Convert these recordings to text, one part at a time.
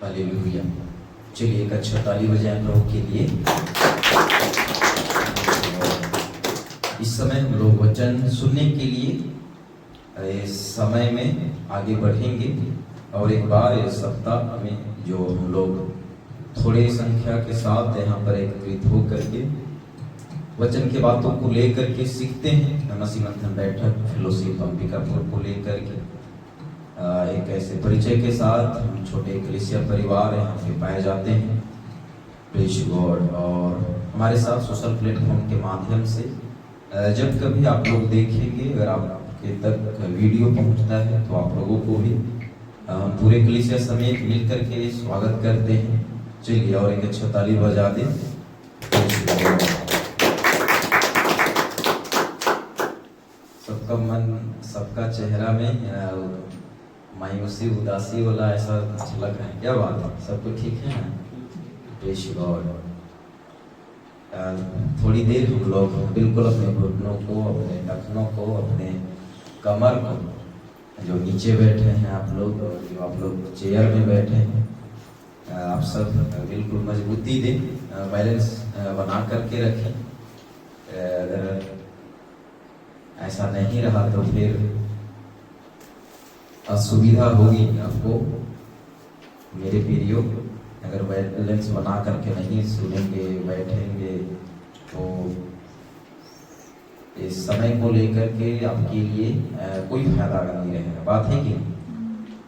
Hallelujah. चलिए एक अच्छा ताली बजाएं प्रभु के लिए। इस समय हम लोग वचन सुनने के लिए इस समय में आगे बढ़ेंगे और एक बार इस सप्ताह में जो हम लोग थोड़े संख्या के साथ यहाँ पर एकत्रित हो करके वचन के बातों को लेकर के सीखते हैं। मसीह मंथन बैठक फेलोशिप अंबिकापुर को लेकर के एक ऐसे परिचय के साथ हम छोटे कलीसिया परिवार यहाँ पे पाए जाते हैं। Praise God. और हमारे साथ सोशल प्लेटफॉर्म के माध्यम से जब कभी आप लोग देखेंगे, अगर आपके तक वीडियो पहुँचता है तो आप लोगों को भी हम पूरे कलीसिया समेत मिल करके स्वागत करते हैं। चलिए और एक अच्छा ताली बजा दें। सबका मन, सबका चेहरा में मायूसी उदासी वाला ऐसा झलक है। क्या बात है, सब कुछ ठीक है ना? Praise God. थोड़ी देर हम लोग बिल्कुल अपने घुटनों को, अपने टखनों को, अपने कमर को, जो नीचे बैठे हैं आप लोग और जो आप लोग चेयर में बैठे हैं, आप सब बिल्कुल मजबूती दें, बैलेंस बना करके रखें। अगर ऐसा नहीं रहा तो फिर असुविधा होगी आपको मेरे प्रियो। अगर बैलेंस बना करके नहीं सुनेंगे, बैठेंगे तो इस समय को लेकर के आपके लिए कोई फायदा नहीं रहेगा। बात है कि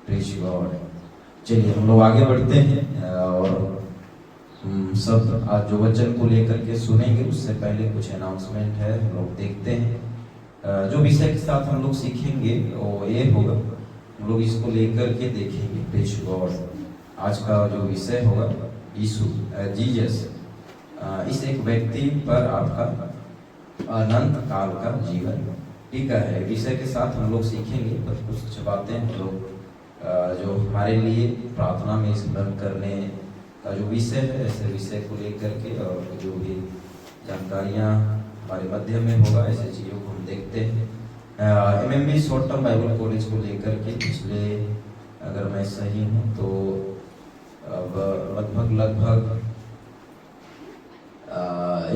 प्रेज गॉड। चलिए हम लोग आगे बढ़ते हैं और सब आज जो वचन को लेकर के सुनेंगे उससे पहले कुछ अनाउंसमेंट है, हम लोग देखते हैं। जो विषय के साथ हम लोग सीखेंगे वो ये होगा, हम लोग इसको लेकर के देखेंगे। Praise God. आज का जो विषय होगा यीशु, जीसस। इस एक व्यक्ति पर आपका अनंत काल का जीवन टीका है। विषय के साथ हम लोग सीखेंगे पर कुछ बातें हम लोग जो हमारे लिए प्रार्थना में स्मरण करने का जो विषय है, ऐसे विषय को लेकर के और जो भी जानकारियाँ हमारे मध्य में होगा, ऐसे चीज़ों को हम देखते हैं। MMB short term Bible college को लेकर के पिछले, अगर मैं सही हूँ तो अब लगभग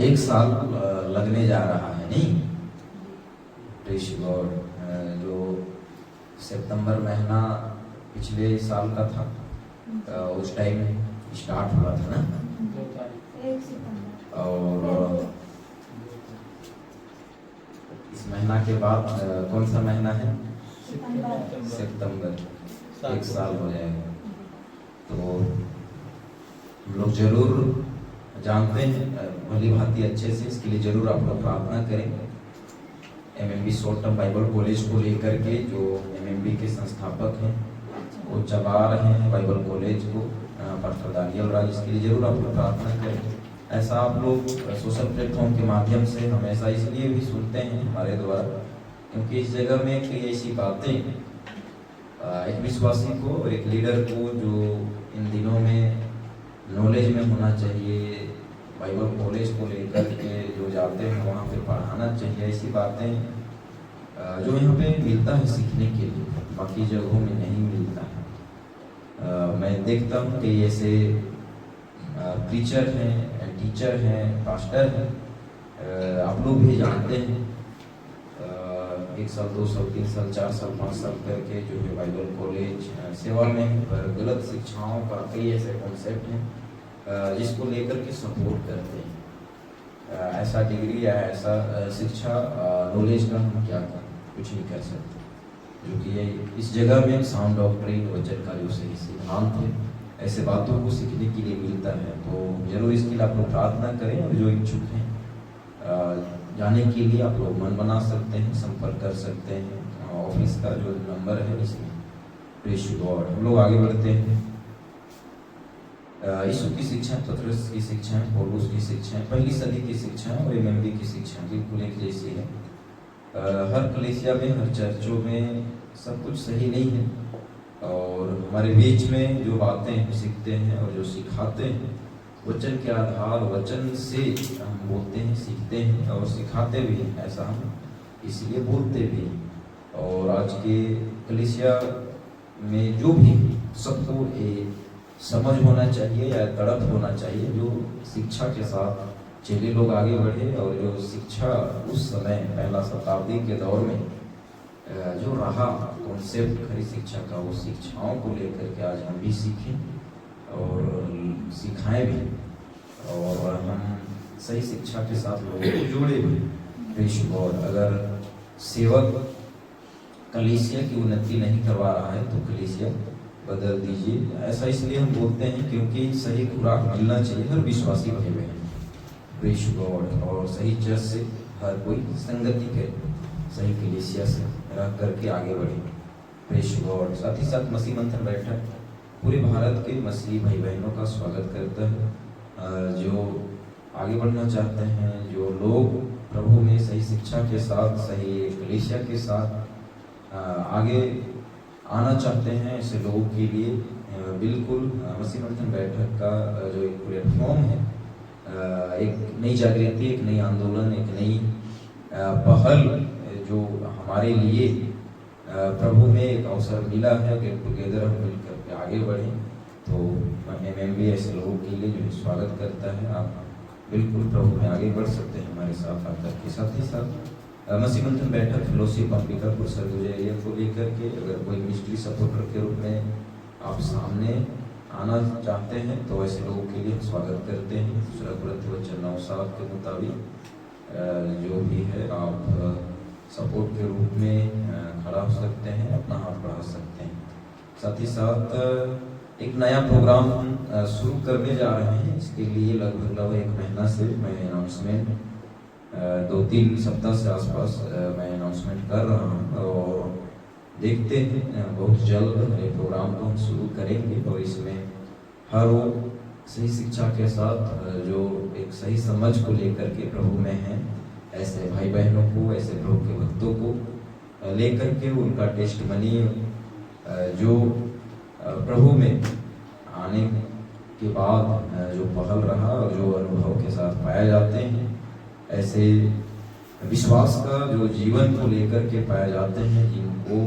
1 साल लगने जा रहा है, नहीं? Praise God. जो सितंबर महीना पिछले साल का था, उस टाइम स्टार्ट हुआ था ना, और इस महीना के बाद कौन सा महीना है? सितंबर। 1 साल हो जाएगा। तो हम लोग जरूर जानते हैं भली भांति अच्छे से, इसके लिए जरूर आप लोग प्रार्थना करें। MMB short term Bible college को लेकर के जो MMB के संस्थापक हैं वो चला रहे हैं बाइबल कॉलेज को, पास्टर दानियल राज, इसके लिए जरूर आप लोग प्रार्थना करें। ऐसा आप लोग सोशल प्लेटफॉर्म के माध्यम से हमेशा इसलिए भी सुनते हैं हमारे द्वारा, क्योंकि इस जगह में कई ऐसी बातें एक विश्वासी को, एक लीडर को जो इन दिनों में नॉलेज में होना चाहिए, बाइबल कॉलेज को लेकर के जो जाते हैं वहाँ पे पढ़ाना चाहिए। ऐसी बातें जो यहाँ पे मिलता है सीखने के लिए, बाकी जगहों में नहीं मिलता है। मैं देखता हूँ कि ऐसे प्रीचर हैं, टीचर हैं, पास्टर हैं, आप लोग भी जानते हैं, 1 साल 2 साल 3 साल 4 साल 5 साल करके जो है बाइबल कॉलेज सेवा में पर गलत शिक्षाओं का कई ऐसे कॉन्सेप्ट हैं जिसको लेकर के सपोर्ट करते हैं। ऐसा डिग्री या ऐसा शिक्षा नॉलेज का हम क्या कर कुछ नहीं कर सकते, जो कि ये इस जगह में साउंड डॉक्ट्रिन, वचन का जो सही सिद्धांत है, ऐसे बातों को सीखने के लिए मिलता है। तो जरूर इसके लिए आप लोग प्रार्थना करें और जो इच्छुक हैं जाने के लिए आप लोग मन बना सकते हैं, संपर्क कर सकते हैं। ऑफिस का जो नंबर है इसमें। Praise God. हम लोग आगे बढ़ते हैं। यीशु की शिक्षा, पतरस की शिक्षा, पौलुस की शिक्षा, पहली सदी की शिक्षा और MMB की शिक्षा बिल्कुल एक जैसी है। हर कलीसिया में, हर चर्चों में सब कुछ सही नहीं है, और हमारे बीच में जो बातें सीखते हैं और जो सिखाते हैं वचन के आधार, वचन से हम बोलते हैं, सीखते हैं और सिखाते भी हैं। ऐसा हम इसलिए बोलते भी हैं। और आज के कलीसिया में जो भी सबको समझ होना चाहिए या तड़प होना चाहिए, जो शिक्षा के साथ चेले लोग आगे बढ़े और जो शिक्षा उस समय पहला शताब्दी के दौर में जो रहा कॉन्सेप्ट खरी शिक्षा का, वो शिक्षाओं को लेकर के आज हम भी सीखें और सिखाएं भी, और हम सही शिक्षा के साथ लोगों को जोड़े भी। और अगर सेवक कलीसिया की उन्नति नहीं करवा रहा है तो कलीसिया बदल दीजिए। ऐसा इसलिए हम बोलते हैं क्योंकि सही खुराक मिलना चाहिए हर विश्वासी भाई बहन, प्रेज गॉड, और सही चर्च से हर कोई संगति करे, सही कलीसिया से रह करके आगे बढ़े, प्रेज गॉड। साथ ही साथ मसीह मंथन बैठक पूरे भारत के मसीही भाई बहनों का स्वागत करता है, जो आगे बढ़ना चाहते हैं, जो लोग प्रभु में सही शिक्षा के साथ, सही कलीसिया के साथ आगे आना चाहते हैं, ऐसे लोगों के लिए बिल्कुल मसीह मंथन बैठक का जो एक प्लेटफॉर्म है, एक नई जागृति, एक नई आंदोलन, एक नई पहल जो हमारे लिए प्रभु में एक अवसर मिला है, गेट टुगेदर हम मिलकर के आगे बढ़ें। तो MMB ऐसे लोगों के लिए जो है स्वागत करता है। आप बिल्कुल प्रभु में आगे बढ़ सकते हैं हमारे साथ आकर के। साथ ही साथ मसीह मंथन बैठक फेलोशिप अंबिकापुर सरगुजा एरिया को लेकर के अगर कोई मिनिस्ट्री सपोर्टर के रूप में आप सामने आना चाहते हैं तो ऐसे लोगों के लिए स्वागत करते हैं। दूसरा कुरिन्थियों वचन 9:7 के मुताबिक जो भी है आप सपोर्ट के रूप में खड़ा हो सकते हैं, अपना हाथ बढ़ा सकते हैं। साथ ही साथ एक नया प्रोग्राम शुरू करने जा रहे हैं, इसके लिए लगभग 1 महीना से मैं अनाउंसमेंट 2-3 सप्ताह से आसपास मैं अनाउंसमेंट कर रहा हूँ, और देखते हैं बहुत जल्द ये प्रोग्राम को हम शुरू करेंगे। और इसमें हर वो सही शिक्षा के साथ जो एक सही समझ को लेकर के प्रभु में हैं, ऐसे भाई बहनों को, ऐसे प्रभु के भक्तों को लेकर के उनका टेस्टमनी जो प्रभु में आने के बाद जो पहल रहा और जो अनुभव के साथ पाए जाते हैं, ऐसे विश्वास का जो जीवन को लेकर के पाए जाते हैं, जिनको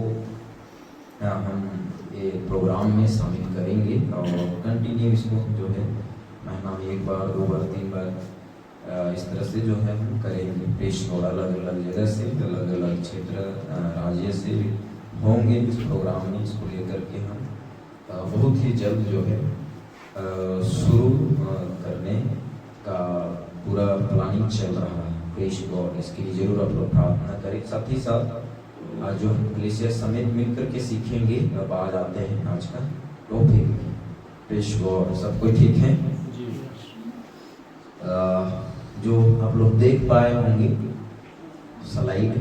हम ये प्रोग्राम में शामिल करेंगे और कंटिन्यू इसको जो है महीना में 1 बार, 2 बार, 3 बार इस तरह से जो है हम करेंगे। पेश और अलग अलग जगह से, अलग अलग क्षेत्र राज्य से होंगे इस प्रोग्राम में। इसको लेकर के हम बहुत ही जल्द जो है शुरू करने का पूरा प्लानिंग चल रहा है। प्रेज गॉड, इसके लिए जरूर आप लोग प्रार्थना करें। साथ ही साथ आज जो हम कलीसिया समेत मिलकर के सीखेंगे, अब आ जाते हैं आज का टॉपिक में। प्रेज गॉड, सब कोई ठीक है? जो आप लोग देख पाए होंगे स्लाइड,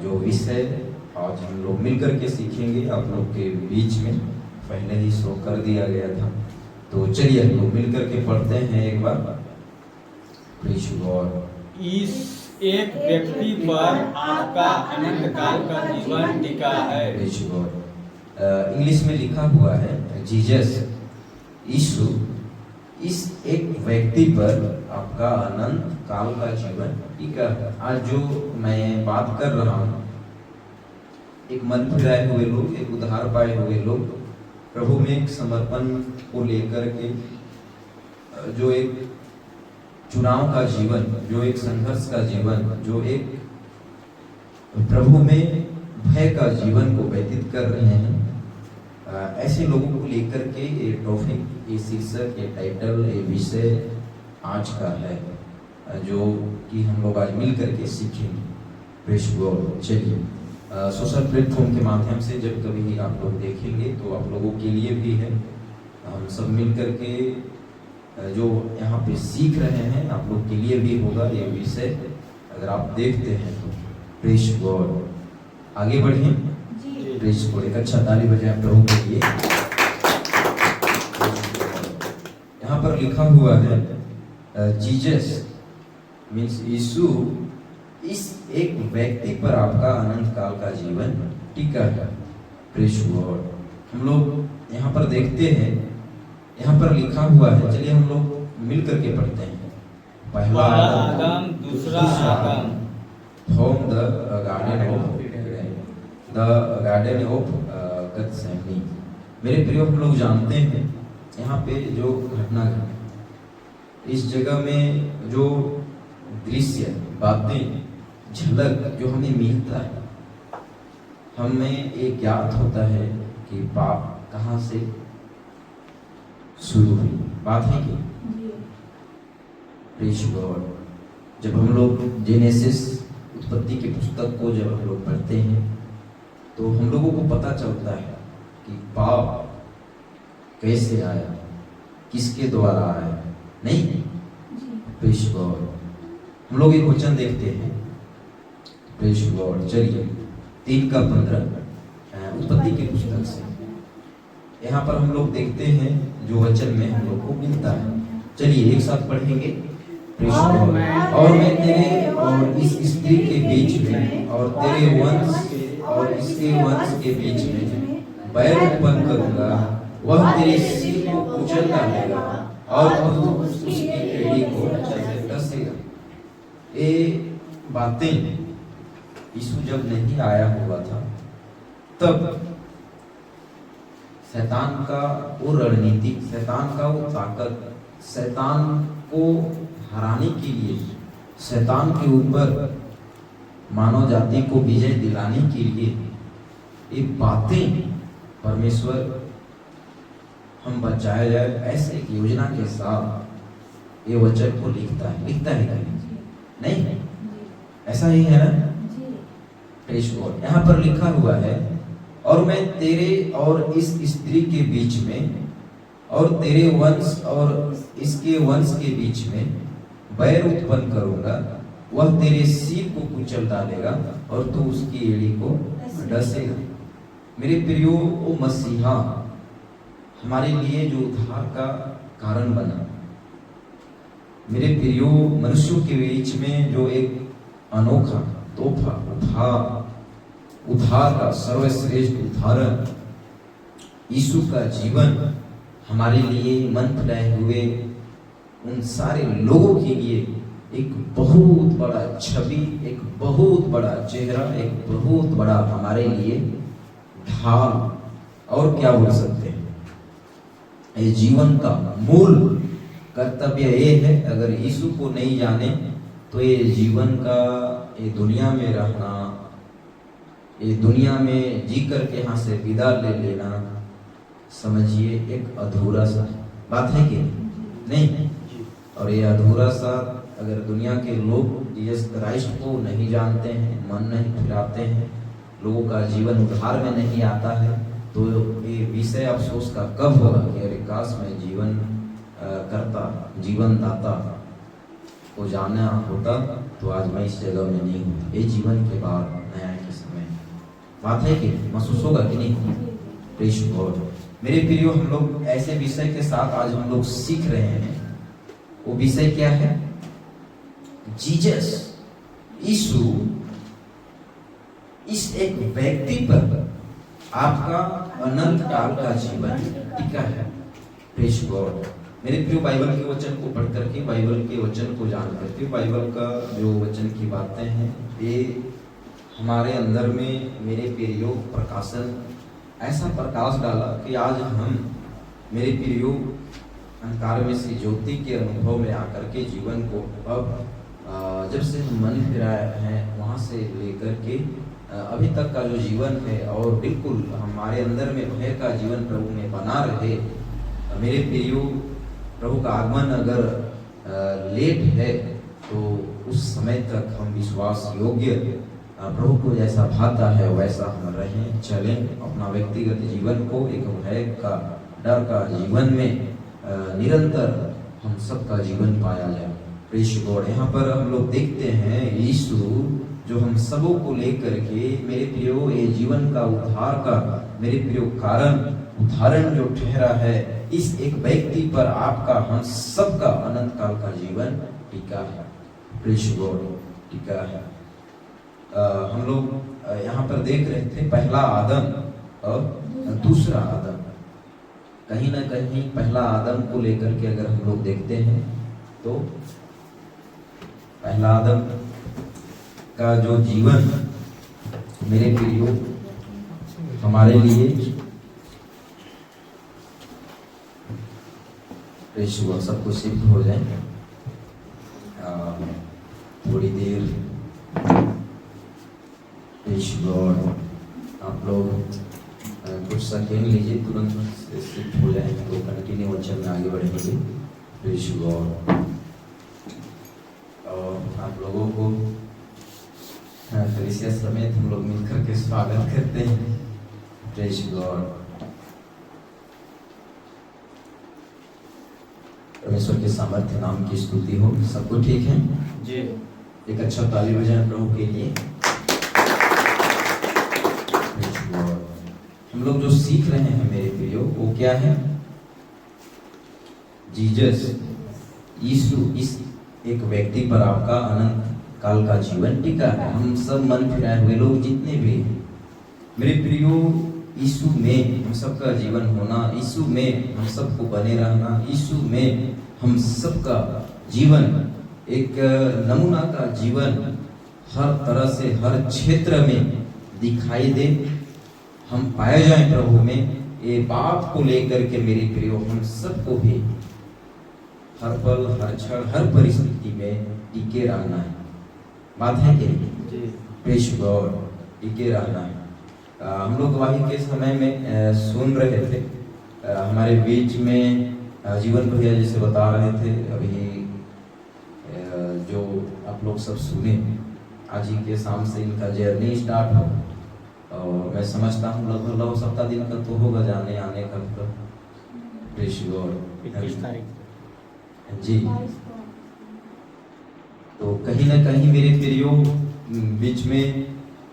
जो विषय आज हम लोग मिलकर के सीखेंगे आप लोग के बीच में पहले ही शो कर दिया गया था, तो चलिए हम लोग मिलकर के पढ़ते हैं एक बार। Praise God. इस एक व्यक्ति पर आपका अनंत काल का जीवन टिका है। Praise God. इंग्लिश में लिखा हुआ है जीसस, यीशु, इस एक व्यक्ति पर आपका अनंत काल का जीवन टिका है। आज जो मैं बात कर रहा हूँ, एक मन फिराए हुए लोग, एक उद्धार पाए हुए लोग, प्रभु में एक समर्पण को लेकर के जो एक चुनाव का जीवन, जो एक संघर्ष का जीवन, जो एक प्रभु में भय का जीवन को व्यतीत कर रहे हैं, ऐसे लोगों को लेकर के ये टॉपिक, ये शीर्षक, ये टाइटल, ये विषय आज का है, जो कि हम लोग आज मिल करके सीखेंगे। Praise God. चलिए, सोशल प्लेटफॉर्म के माध्यम से जब कभी आप लोग देखेंगे तो आप लोगों के लिए भी है, हम सब मिल करके जो यहाँ पे सीख रहे हैं आप लोग के लिए भी होगा ये विषय, अगर आप देखते हैं तो। Praise God. आगे बढ़िए। Praise God. एक अच्छा ताली बजाएं प्रभु के लिए। यहाँ पर लिखा हुआ है जीसस मीन्स यीशु, इस एक व्यक्ति पर आपका अनंत काल का जीवन टिका है। Praise God. हम लोग यहाँ पर देखते हैं, यहाँ पर लिखा हुआ है, चलिए हम लोग मिल करके पढ़ते हैं। पहला आदम, दूसरा आदम, फ्रॉम द गार्डन ऑफ गethsemane, मेरे प्रियो, हम लोग जानते हैं यहाँ पे जो घटना घटी, इस जगह में जो दृश्य, बातें, झलक जो हमें मिलता है, हमें एक ज्ञात होता है कि पाप कहाँ से शुरू हुई। बात है कि प्रेज़ गॉड, जब हम लोग जेनेसिस, उत्पत्ति की पुस्तक को जब हम लोग पढ़ते हैं तो हम लोगों को पता चलता है कि पाप कैसे आया, किसके द्वारा आया। नहीं, प्रेज़ गॉड, हम लोग एक वचन देखते हैं, प्रेज़ गॉड, चलिए 3:15 उत्पत्ति की पुस्तक से यहाँ पर हम लोग देखते हैं जो वचन में हम लोग को मिलता है। चलिए एक साथ पढ़ेंगे, प्रेज़ गॉड। और मैं तेरे और इस स्त्री के बीच में और तेरे वंश और इसके वंश के बीच में बैर उत्पन्न करूंगा, वह तेरे सिर को कुचल डालेगा और तू उसकी एड़ी को डसेगा। ये बातें यीशु जब नहीं आया हुआ था तब शैतान का वो रणनीति, शैतान का वो ताकत, शैतान को हराने के लिए, शैतान के ऊपर मानव जाति को विजय दिलाने के लिए ये बातें परमेश्वर हम बचाया जाए ऐसे एक योजना के साथ ये वचन को लिखता है नहीं? ऐसा ही है ना? Praise God. यहाँ पर लिखा हुआ है, और मैं तेरे और इस स्त्री के बीच में और तेरे वंश और इसके वंश के बीच में बैर उत्पन्न करूंगा, वह तेरे सिर को कुचल डालेगा और तू उसकी एड़ी को डसेगा। मेरे प्रियो, वो मसीहा हमारे लिए जो उद्धार का कारण बना, मेरे प्रियो, मनुष्यों के बीच में जो एक अनोखा तोहफा, उद्धार का सर्वश्रेष्ठ उदाहरण, यीशु का जीवन हमारे लिए मन फैलाए हुए उन सारे लोगों के लिए एक बहुत बड़ा छवि, एक बहुत बड़ा चेहरा, एक बहुत बड़ा हमारे लिए ढाल, और क्या बोल सकते हैं, ये जीवन का मूल कर्तव्य ये है। अगर यीशु को नहीं जाने तो ये जीवन का, ये दुनिया में रहना, ये दुनिया में जी करके यहाँ से विदा ले लेना, समझिए एक अधूरा सा बात है कि नहीं? और ये अधूरा सा, अगर दुनिया के लोग जीसस क्राइस्ट को नहीं जानते हैं, मन नहीं फिराते हैं, लोगों का जीवन उद्धार में नहीं आता है, तो ये विषय अफसोस का कब होगा कि अरे काश मैं जीवन करता, जीवन दाता को जाना होता तो आज मैं इस जगह में नहीं होता। ये जीवन के बाद नया के समय बात है कि महसूस होगा कि नहीं? Praise God. मेरे प्रियो, हम लोग ऐसे विषय के साथ आज हम लोग सीख रहे हैं। वो विषय क्या है? जीसस, यीशु इस एक व्यक्ति पर आपका अनंत काल का जीवन टिका है। Praise God. मेरे प्रियो, बाइबल के वचन को पढ़ करके, बाइबल के वचन को जान करके, बाइबल का जो वचन की बातें हैं ये हमारे अंदर में मेरे प्रियो प्रकाशन, ऐसा प्रकाश डाला कि आज हम मेरे प्रियो अंधकार में से ज्योति के अनुभव में आकर के जीवन को अब जब से हम मन फिराए हैं वहाँ से लेकर के अभी तक का जो जीवन है, और बिल्कुल हमारे अंदर में भय का जीवन प्रभु में बना रहे। मेरे प्रियो, प्रभु का आगमन अगर लेट है तो उस समय तक हम विश्वास योग्य प्रभु को जैसा भाता है वैसा हम रहें, चलें, अपना व्यक्तिगत जीवन को एक भय का, डर का जीवन में निरंतर हम सबका जीवन पाया जाए। Praise God. यहाँ पर हम लोग देखते हैं यीशु जो हम सबों को लेकर के, मेरे प्रियो, ये जीवन का उद्धार का, मेरे प्रियो, कारण उदाहरण जो ठहरा है, इस एक व्यक्ति पर आपका, हम सबका अनंत काल का जीवन टिका है। प्रेज़ गॉड, टिका है। हम लोग यहाँ पर देख रहे थे पहला आदम और दूसरा आदम। कहीं ना कहीं पहला आदम को लेकर के अगर हम लोग देखते हैं तो पहला आदम का जो जीवन, मेरे प्रियो, हमारे लिए प्रेस गॉड सबको शिफ्ट हो जाए। थोड़ी देर प्रेस गॉड आप लोग कुछ सेकेंड लीजिए, तुरंत शिफ्ट हो जाए तो कंटिन्यू वचन में आगे बढ़ेंगे। Press God. और आप लोगों को कलीसिया समेत हम लोग मिलकर के स्वागत करते हैं। Press God. परमेश्वर के सामर्थ्य नाम की स्तुति हो। सबको ठीक है जी। एक अच्छा ताली बजाएं प्रभु के लिए। हम लोग जो सीख रहे हैं मेरे प्रियो, वो क्या है? जीसस, यीशु, इस एक व्यक्ति पर आपका अनंत काल का जीवन टिका है। हम सब मन फिराए हुए लोग जितने भी हैं मेरे प्रियो, यीशु में हम सबका जीवन होना, यीशु में हम सबको बने रहना, यीशु में हम सबका जीवन एक नमूना का जीवन हर तरह से हर क्षेत्र में दिखाई दे, हम पाए जाएं प्रभु में। ये बात को लेकर के मेरे प्रियो हम सबको भी हर पल हर क्षण हर परिस्थिति में टिके रहना है। बात है कि प्रेस गॉड, टिके रहना है। हम लोग गवाही के समय में सुन रहे थे, हमारे बीच में जीवन भैया जैसे बता रहे थे अभी, जो आप लोग सब सुने, आज ही के शाम से इनका जर्नी स्टार्ट हो, और मैं समझता हूँ लगभग 7 दिन का तो होगा जाने आने का। प्रेस गॉड 21 तारीख जी। तो कहीं ना कहीं मेरे प्रियो बीच में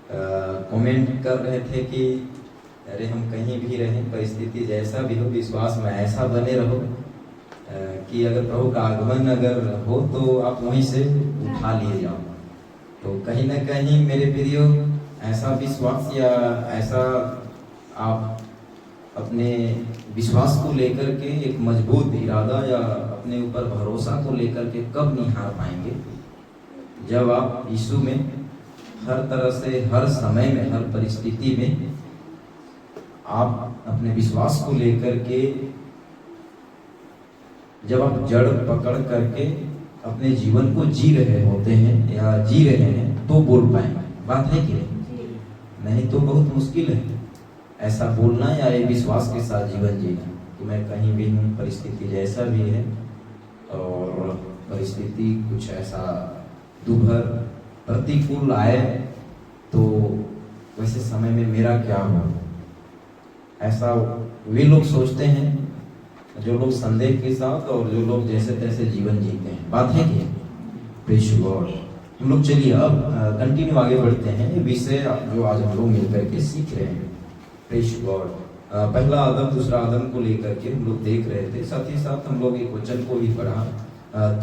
कमेंट कर रहे थे कि अरे हम कहीं भी रहें, परिस्थिति जैसा भी हो, विश्वास में ऐसा बने रहो कि अगर प्रभु का आगमन अगर हो तो आप वहीं से उठा लिए जाओ। तो कहीं ना कहीं मेरे प्रियो ऐसा विश्वास या ऐसा आप अपने विश्वास को लेकर के एक मजबूत इरादा या अपने ऊपर भरोसा को लेकर के कब निहार पाएंगे? जब आप यीशु में हर तरह से हर समय में हर परिस्थिति में आप अपने विश्वास को लेकर के जब आप जड़ पकड़ करके अपने जीवन को जी रहे होते हैं या जी रहे हैं तो बोल पाएंगे। बात है कि नहीं तो बहुत मुश्किल है ऐसा बोलना या ये विश्वास के साथ जीवन जीना कि मैं कहीं भी हूँ, परिस्थिति जैसा भी है और परिस्थिति कुछ ऐसा दुभर प्रतिकूल आए तो वैसे समय में मेरा क्या हो। ऐसा वे लोग सोचते हैं जो लोग संदेह के साथ और जो लोग जैसे तैसे जीवन जीते हैं। बात है कि प्रेस गॉड। हम लोग चलिए अब कंटिन्यू आगे बढ़ते हैं। ये विषय जो आज हम लोग मिलकर के सीख रहे हैं, प्रेस गॉड। पहला आदम दूसरा आदम को लेकर के हम लोग देख रहे थे, साथ ही साथ हम लोग एक वचन को भी पढ़ा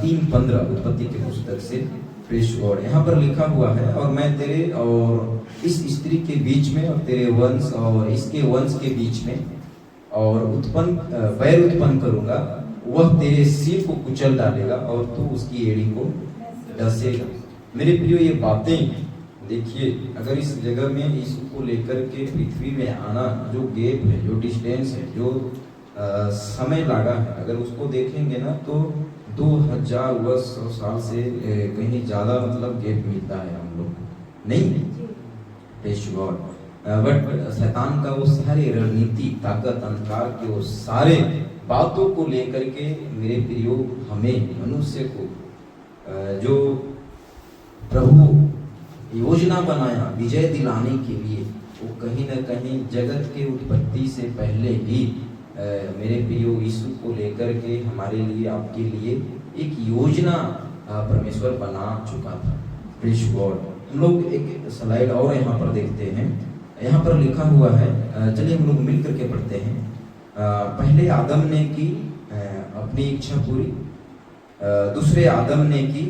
3:15 उत्पत्ति के पुस्तक से। प्रेस गॉड यहाँ पर लिखा हुआ है, और मैं तेरे और इस स्त्री के बीच में और तेरे वंश और इसके वंश के बीच में और बैर उत्पन्न करूंगा, वह तेरे सिर को कुचल डालेगा और तू उसकी एड़ी को डसेगा। मेरे प्रियो ये बातें देखिए, अगर इस जगह में यीशु को लेकर के पृथ्वी में आना, जो गैप है, जो डिस्टेंस है, जो समय लगा है, अगर उसको देखेंगे ना तो 2000 वर्ष साल से कहीं ज्यादा मतलब गैप मिलता है हम लोग को, नहीं? Press God. बट शैतान का वो सारे रणनीति, ताकत, अंधकार के वो सारे बातों को लेकर के मेरे प्रियो हमें मनुष्य को जो प्रभु योजना बनाया विजय दिलाने के लिए, वो कहीं ना कहीं जगत के उत्पत्ति से पहले ही मेरे प्रियो यीशु को लेकर के हमारे लिए, आपके लिए एक योजना परमेश्वर बना चुका था। Press God. हम लोग एक स्लाइड और यहाँ पर देखते हैं, यहाँ पर लिखा हुआ है, चलिए हम लोग मिल करके पढ़ते हैं। पहले आदम ने की अपनी इच्छा पूरी, दूसरे आदम ने की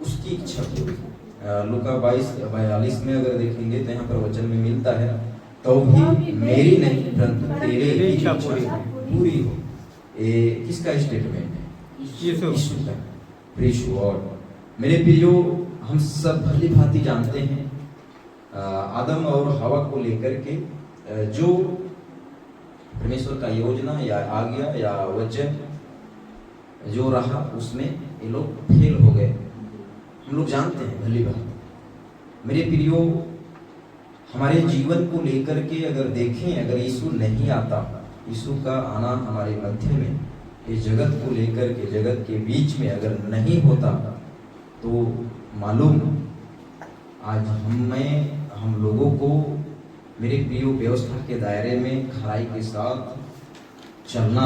उसकी इच्छा पूरी। लूका 22:42 में अगर देखेंगे तो यहाँ पर वचन में मिलता है, तो भी मेरी नहीं परंतु तेरे इच्छा पूरी हो। ये किसका स्टेटमेंट है? यीशु का। Press God. मेरे प्रियो हम सब भली भांति जानते हैं आदम और हवा को लेकर के जो परमेश्वर का योजना या आज्ञा या वचन जो रहा उसमें ये लोग फेल हो गए। हम लोग जानते हैं भली बात। मेरे प्रियो, हमारे जीवन को लेकर के अगर देखें, अगर यीशु नहीं आता, यीशु का आना हमारे मध्य में, इस जगत को लेकर के, जगत के बीच में अगर नहीं होता, तो मालूम आज हम लोगों को, मेरे प्रियो, व्यवस्था के दायरे में खराई के साथ चलना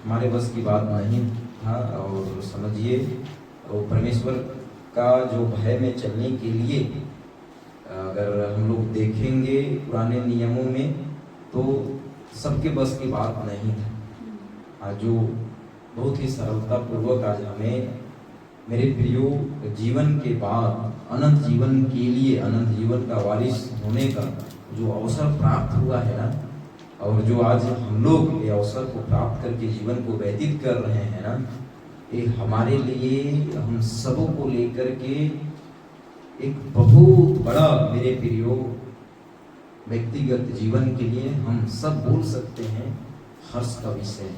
हमारे बस की बात नहीं था। और समझिए, और परमेश्वर का जो भय में चलने के लिए अगर हम लोग देखेंगे पुराने नियमों में, तो सबके बस की बात नहीं था। आज जो बहुत ही सरलता पूर्वक आज हमें, मेरे प्रियो, जीवन के बाद अनंत जीवन के लिए, अनंत जीवन का वारिस होने का जो अवसर प्राप्त हुआ है ना, और जो आज हम लोग ये अवसर को प्राप्त करके जीवन को व्यतीत कर रहे हैं ना, ये हमारे लिए, हम सबों को लेकर के एक बहुत बड़ा, मेरे प्रियो, व्यक्तिगत जीवन के लिए हम सब बोल सकते हैं हर्ष का विषय,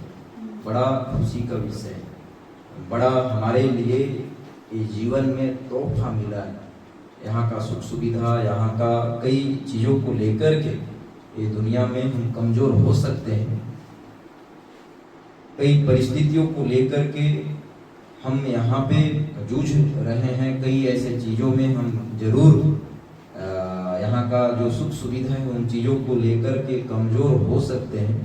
बड़ा खुशी का विषय, बड़ा हमारे लिए ये जीवन में तोहफा मिला है। यहाँ का सुख सुविधा, यहाँ का कई चीज़ों को लेकर के ये दुनिया में हम कमज़ोर हो सकते हैं, कई परिस्थितियों को लेकर के हम यहाँ पे जूझ रहे हैं, कई ऐसे चीज़ों में हम जरूर यहाँ का जो सुख सुविधा है उन चीज़ों को लेकर के कमज़ोर हो सकते हैं।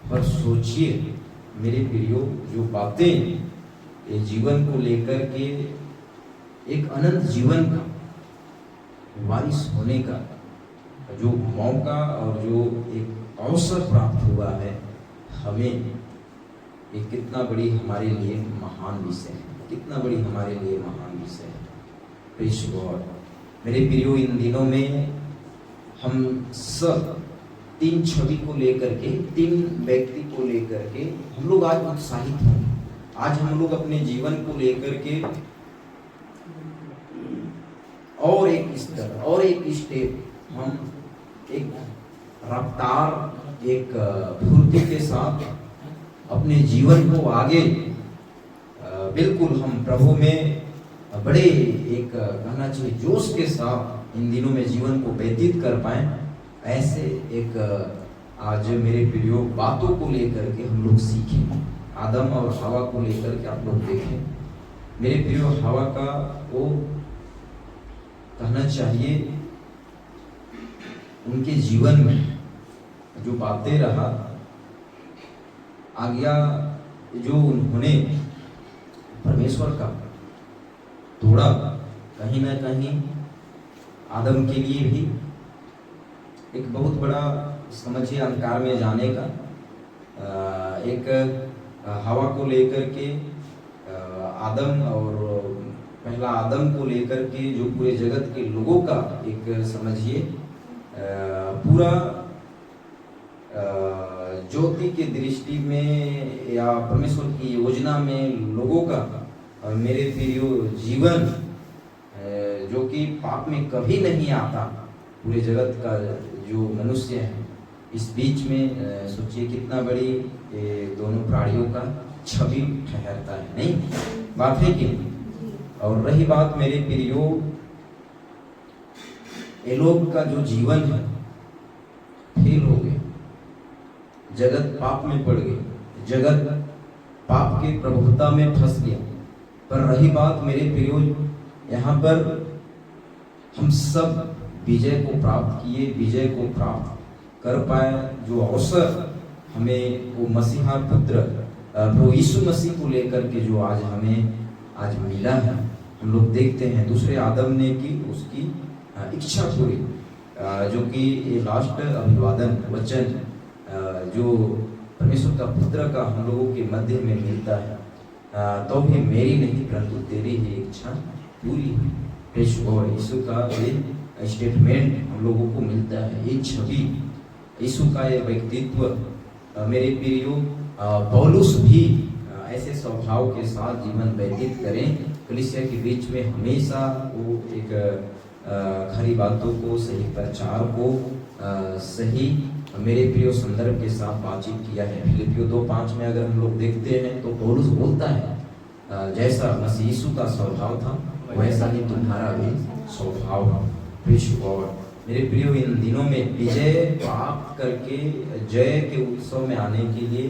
पर सोचिए मेरे प्रियो, जो बातें ये जीवन को लेकर के, एक अनंत जीवन का वारिस होने का जो मौका और जो एक अवसर प्राप्त हुआ है हमें, ये कितना बड़ी हमारे लिए महान विषय है, कितना बड़ी हमारे लिए महान विषय है। Praise God. मेरे प्रियो, इन दिनों में हम सब तीन छवि को लेकर के, तीन व्यक्ति को लेकर के हम लोग आज उत्साहित हों। आज हम लोग अपने जीवन को लेकर के और एक स्तर और एक स्टेप, हम एक रफ्तार, एक फुर्ती के साथ अपने जीवन को आगे बिल्कुल हम प्रभु में बड़े एक कहना चाहिए जोश के साथ इन दिनों में जीवन को व्यतीत कर पाएं। ऐसे एक आज मेरे प्रियो बातों को लेकर के हम लोग सीखें। आदम और हवा को लेकर के आप लोग देखें। मेरे प्रियो, हवा का वो कहना चाहिए उनके जीवन में जो बातें रहा, आज्ञा जो उन्होंने परमेश्वर का तोड़ा, कहीं ना कहीं आदम के लिए भी एक बहुत बड़ा, समझिए, अंधकार में जाने का, एक हवा को लेकर के आदम और पहला आदम को लेकर के जो पूरे जगत के लोगों का एक, समझिए, पूरा ज्योति के दृष्टि में या परमेश्वर की योजना में लोगों का, मेरे प्रियो, जीवन जो कि पाप में कभी नहीं आता, पूरे जगत का जो मनुष्य है, इस बीच में सोचिए कितना बड़ी दोनों प्राणियों का छवि ठहरता है। नहीं बात है कि? और रही बात मेरे प्रियो, ये लोग का जो जीवन है फेल हो गए, जगत पाप में पड़ गई, जगत पाप के प्रभुता में फंस गया। पर रही बात मेरे प्रियो, यहाँ पर हम सब विजय को प्राप्त किए, विजय को प्राप्त कर पाए। जो अवसर हमें वो मसीहा पुत्र प्रभु यीशु मसीह को लेकर के जो आज हमें आज मिला है, हम लोग देखते हैं दूसरे आदम ने की उसकी इच्छा पूरी, जो कि ये लास्ट अभिवादन वचन जो परमेश्वर का पुत्र का हम लोगों के मध्य में मिलता है, तो भी मेरी नहीं परंतु तेरी ही इच्छा पूरी हुई। Praise God. यीशु का ये स्टेटमेंट हम लोगों को मिलता है, ये छवि, यीशु का ये व्यक्तित्व। मेरे प्रियो, पौलुस भी ऐसे स्वभाव के साथ जीवन व्यतीत करें, कलीसिया के बीच में हमेशा वो एक खरी बातों को, सही प्रचार को, सही मेरे प्रियो संदर्भ के साथ बातचीत किया है। फिलिपियो 2:5 में अगर हम लोग देखते हैं तो पौलुस बोलता है जैसा मसीह यीशु का स्वभाव था वैसा ही तुम्हारा भी स्वभाव है। Praise God. मेरे प्रियो, इन दिनों में विजय प्राप्त करके जय के उत्सव में आने के लिए,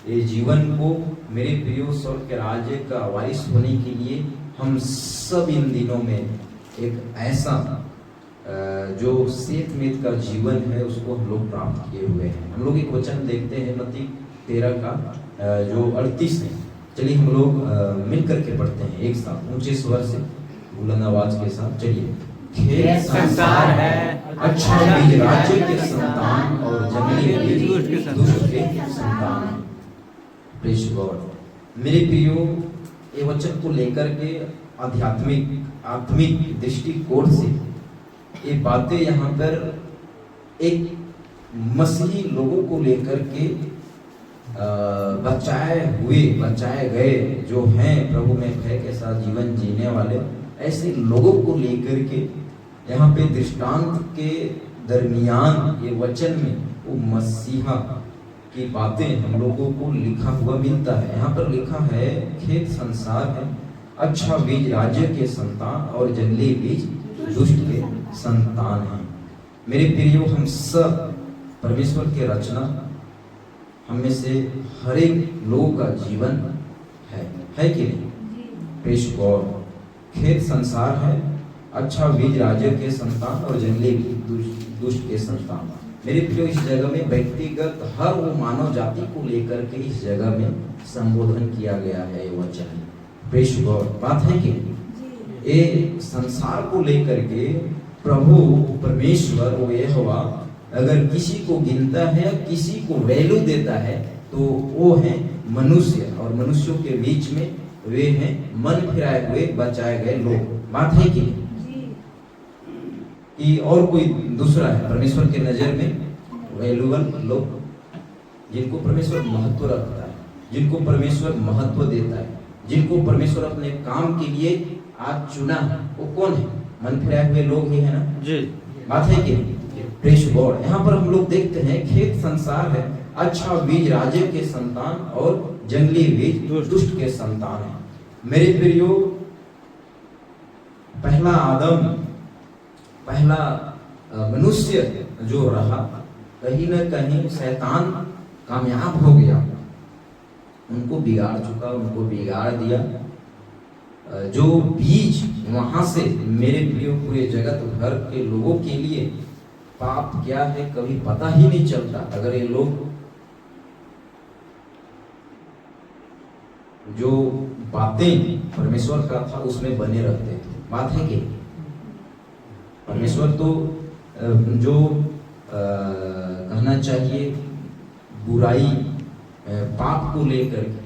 ये जीवन को मेरे प्रियो स्वर्ग के राज्य का वारिस होने के लिए हम सब इन दिनों में एक ऐसा जो सेतमेत का जीवन है उसको हम लोग प्राप्त किए हुए हैं। हम लोग एक वचन देखते हैं मत्ती 13 का जो 38 है। चलिए हम लोग मिल करके पढ़ते हैं एक साथ ऊंचे स्वर से, बुलंद आवाज के साथ। चलिए। खेत संसार है, अच्छा बीज राज्य के संतान और जंगली बीज दुष्ट के संतान। Praise God. मेरे प्रियो, ये वचन को लेकर के आत्मिक दृष्टिकोण से ये बातें यहाँ पर एक मसीही लोगों को लेकर के बचाए गए जो हैं प्रभु में भय के साथ जीवन जीने वाले, ऐसे लोगों को लेकर के यहाँ पे दृष्टांत के दरमियान ये वचन में वो मसीहा की बातें हम लोगों को लिखा हुआ मिलता है। यहाँ पर लिखा है, खेत संसार है, अच्छा बीज राज्य के संतान और जंगली बीज दुष्ट के संतान हैं। मेरे प्रियो, हम सब परमेश्वर के रचना, हम में से हर एक लोगों का जीवन है कि नहीं? Praise God. खेत संसार है, अच्छा बीज राज्य के संतान और जंगली दुष्ट के संतान। मेरे प्रियो, इस जगह में व्यक्तिगत हर वो मानव जाति को लेकर के इस जगह में संबोधन किया गया है ये वचन। Praise God. बात है कि ये संसार को लेकर के प्रभु परमेश्वर वो यहोवा अगर किसी को गिनता है, किसी को वैल्यू देता है, तो वो है मनुष्य, और मनुष्यों के बीच में वे हैं मन फिराए हुए बचाए गए लोग। बात है कि और कोई दूसरा है परमेश्वर के नजर में वैल्यूबल लोग, जिनको परमेश्वर महत्व रखता है, जिनको परमेश्वर महत्व देता है, जिनको परमेश्वर अपने काम के लिए आज चुना है, वो कौन है? मन फिराए हुए लोग ही है ना जी। बात है कि प्रेज़ गॉड। यहाँ पर हम लोग देखते हैं, खेत संसार है, अच्छा बीज राज्य के संतान और जंगली बीज दुष्ट के संतान है। मेरे प्रियो, पहला आदम, पहला मनुष्य जो रहा, कहीं न कहीं शैतान कामयाब हो गया, उनको बिगाड़ चुका, उनको बिगाड़ दिया। जो बीज वहां से मेरे प्रियो पूरे जगत भर के लोगों के लिए पाप क्या है कभी पता ही नहीं चलता, अगर ये लोग जो बातें परमेश्वर का था उसमें बने रहते थे। बात है कि परमेश्वर तो जो कहना चाहिए बुराई पाप को लेकर के,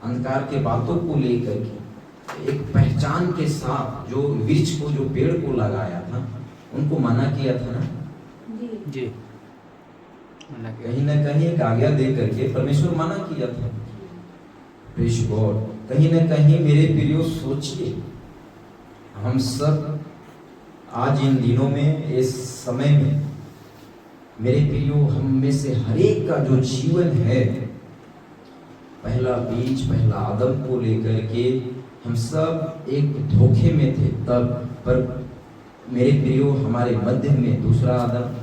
अंधकार के बातों को लेकर के एक पहचान के साथ जो वृक्ष को, जो पेड़ को लगाया था, उनको मना किया था ना जी। कहीं ना कहीं एक आज्ञा दे करके परमेश्वर मना किया था। Praise God. कहीं ना कहीं मेरे प्रियो सोचिए, हम सब आज इन दिनों में, इस समय में मेरे प्रियो, हम में से हर एक का जो जीवन है, पहला बीज, पहला आदम को लेकर के हम सब एक धोखे में थे तब, पर मेरे प्रियो हमारे मध्य में दूसरा आदम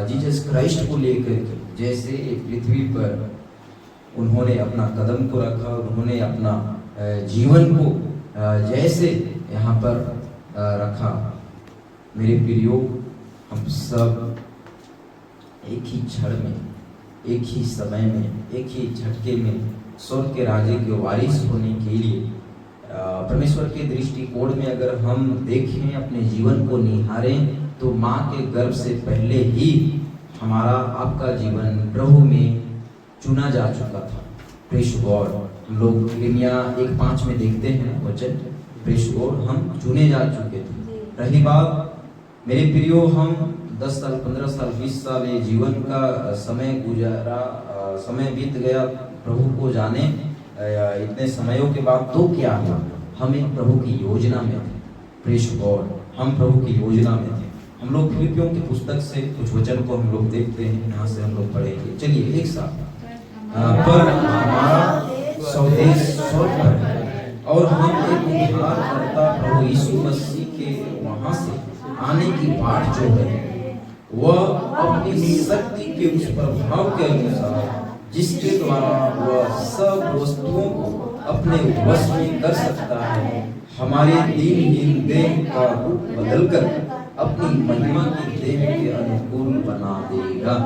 जीसस क्राइस्ट को लेकर के जैसे पृथ्वी पर उन्होंने अपना कदम को रखा, उन्होंने अपना जीवन को जैसे यहाँ पर रखा, मेरे प्रियो हम सब एक ही क्षण में, एक ही समय में, एक ही झटके में स्वर्ग के राज्य के वारिस होने के लिए परमेश्वर के दृष्टिकोण में अगर हम देखें, अपने जीवन को निहारें, तो माँ के गर्भ से पहले ही हमारा आपका जीवन प्रभु में चुना जा चुका था। Praise God. हम लोग यिर्मयाह 1:5 में देखते हैं वचन, प्रेज़ गॉड, हम चुने जा चुके थे। रही बात मेरे प्रियो, हम 10 साल, 15 साल, 20 साल ये जीवन का समय गुजारा, समय बीत गया प्रभु को जाने, इतने समयों के बाद तो क्या हुआ? हम एक प्रभु की योजना में थे। Praise God. हम प्रभु की योजना में थे। हम लोग फिलिपियों की पुस्तक से कुछ वचन को हम लोग देखते हैं, यहाँ से हम लोग पढ़ेंगे। चलिए एक साथ। पर हमारा स्वदेश स्वर्ग पर है और यीशु मसीह के वहां से आने की बाट जो है वह अपनी शक्ति के उस प्रभाव के अनुसार जिसके द्वारा वह सब वस्तुओं को अपने वश में कर सकता है, हमारे दीनहीन देह का रूप बदलकर अपनी महिमा की देह के अनुकूल बना देगा।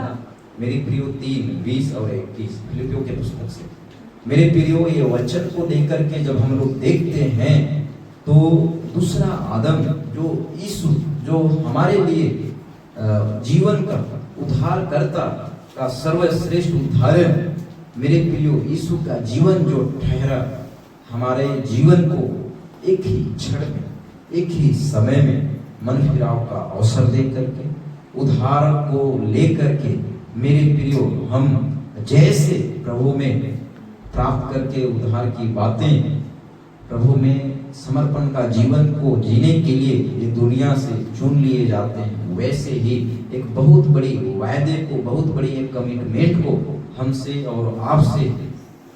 मेरी प्रियो 3:20 और 21 फिलिपियों के पुस्तक से। मेरे प्रियो, ये वचन को लेकर के जब हम लोग देखते हैं तो दूसरा आदम जो यीशु, जो हमारे लिए जीवन का उद्धार करता का सर्वश्रेष्ठ उदाहरण, मेरे प्रियो यीशु का जीवन जो ठहरा हमारे जीवन को एक ही क्षण में, एक ही समय में मन फिराव का अवसर दे करके, उद्धार को लेकर के, मेरे प्रियो हम जैसे प्रभु में प्राप्त करके उद्धार की बातें, प्रभु में समर्पण का जीवन को जीने के लिए ये दुनिया से चुन लिए जाते हैं, वैसे ही एक बहुत बड़ी वायदे को, बहुत बड़ी एक कमिटमेंट को हमसे और आपसे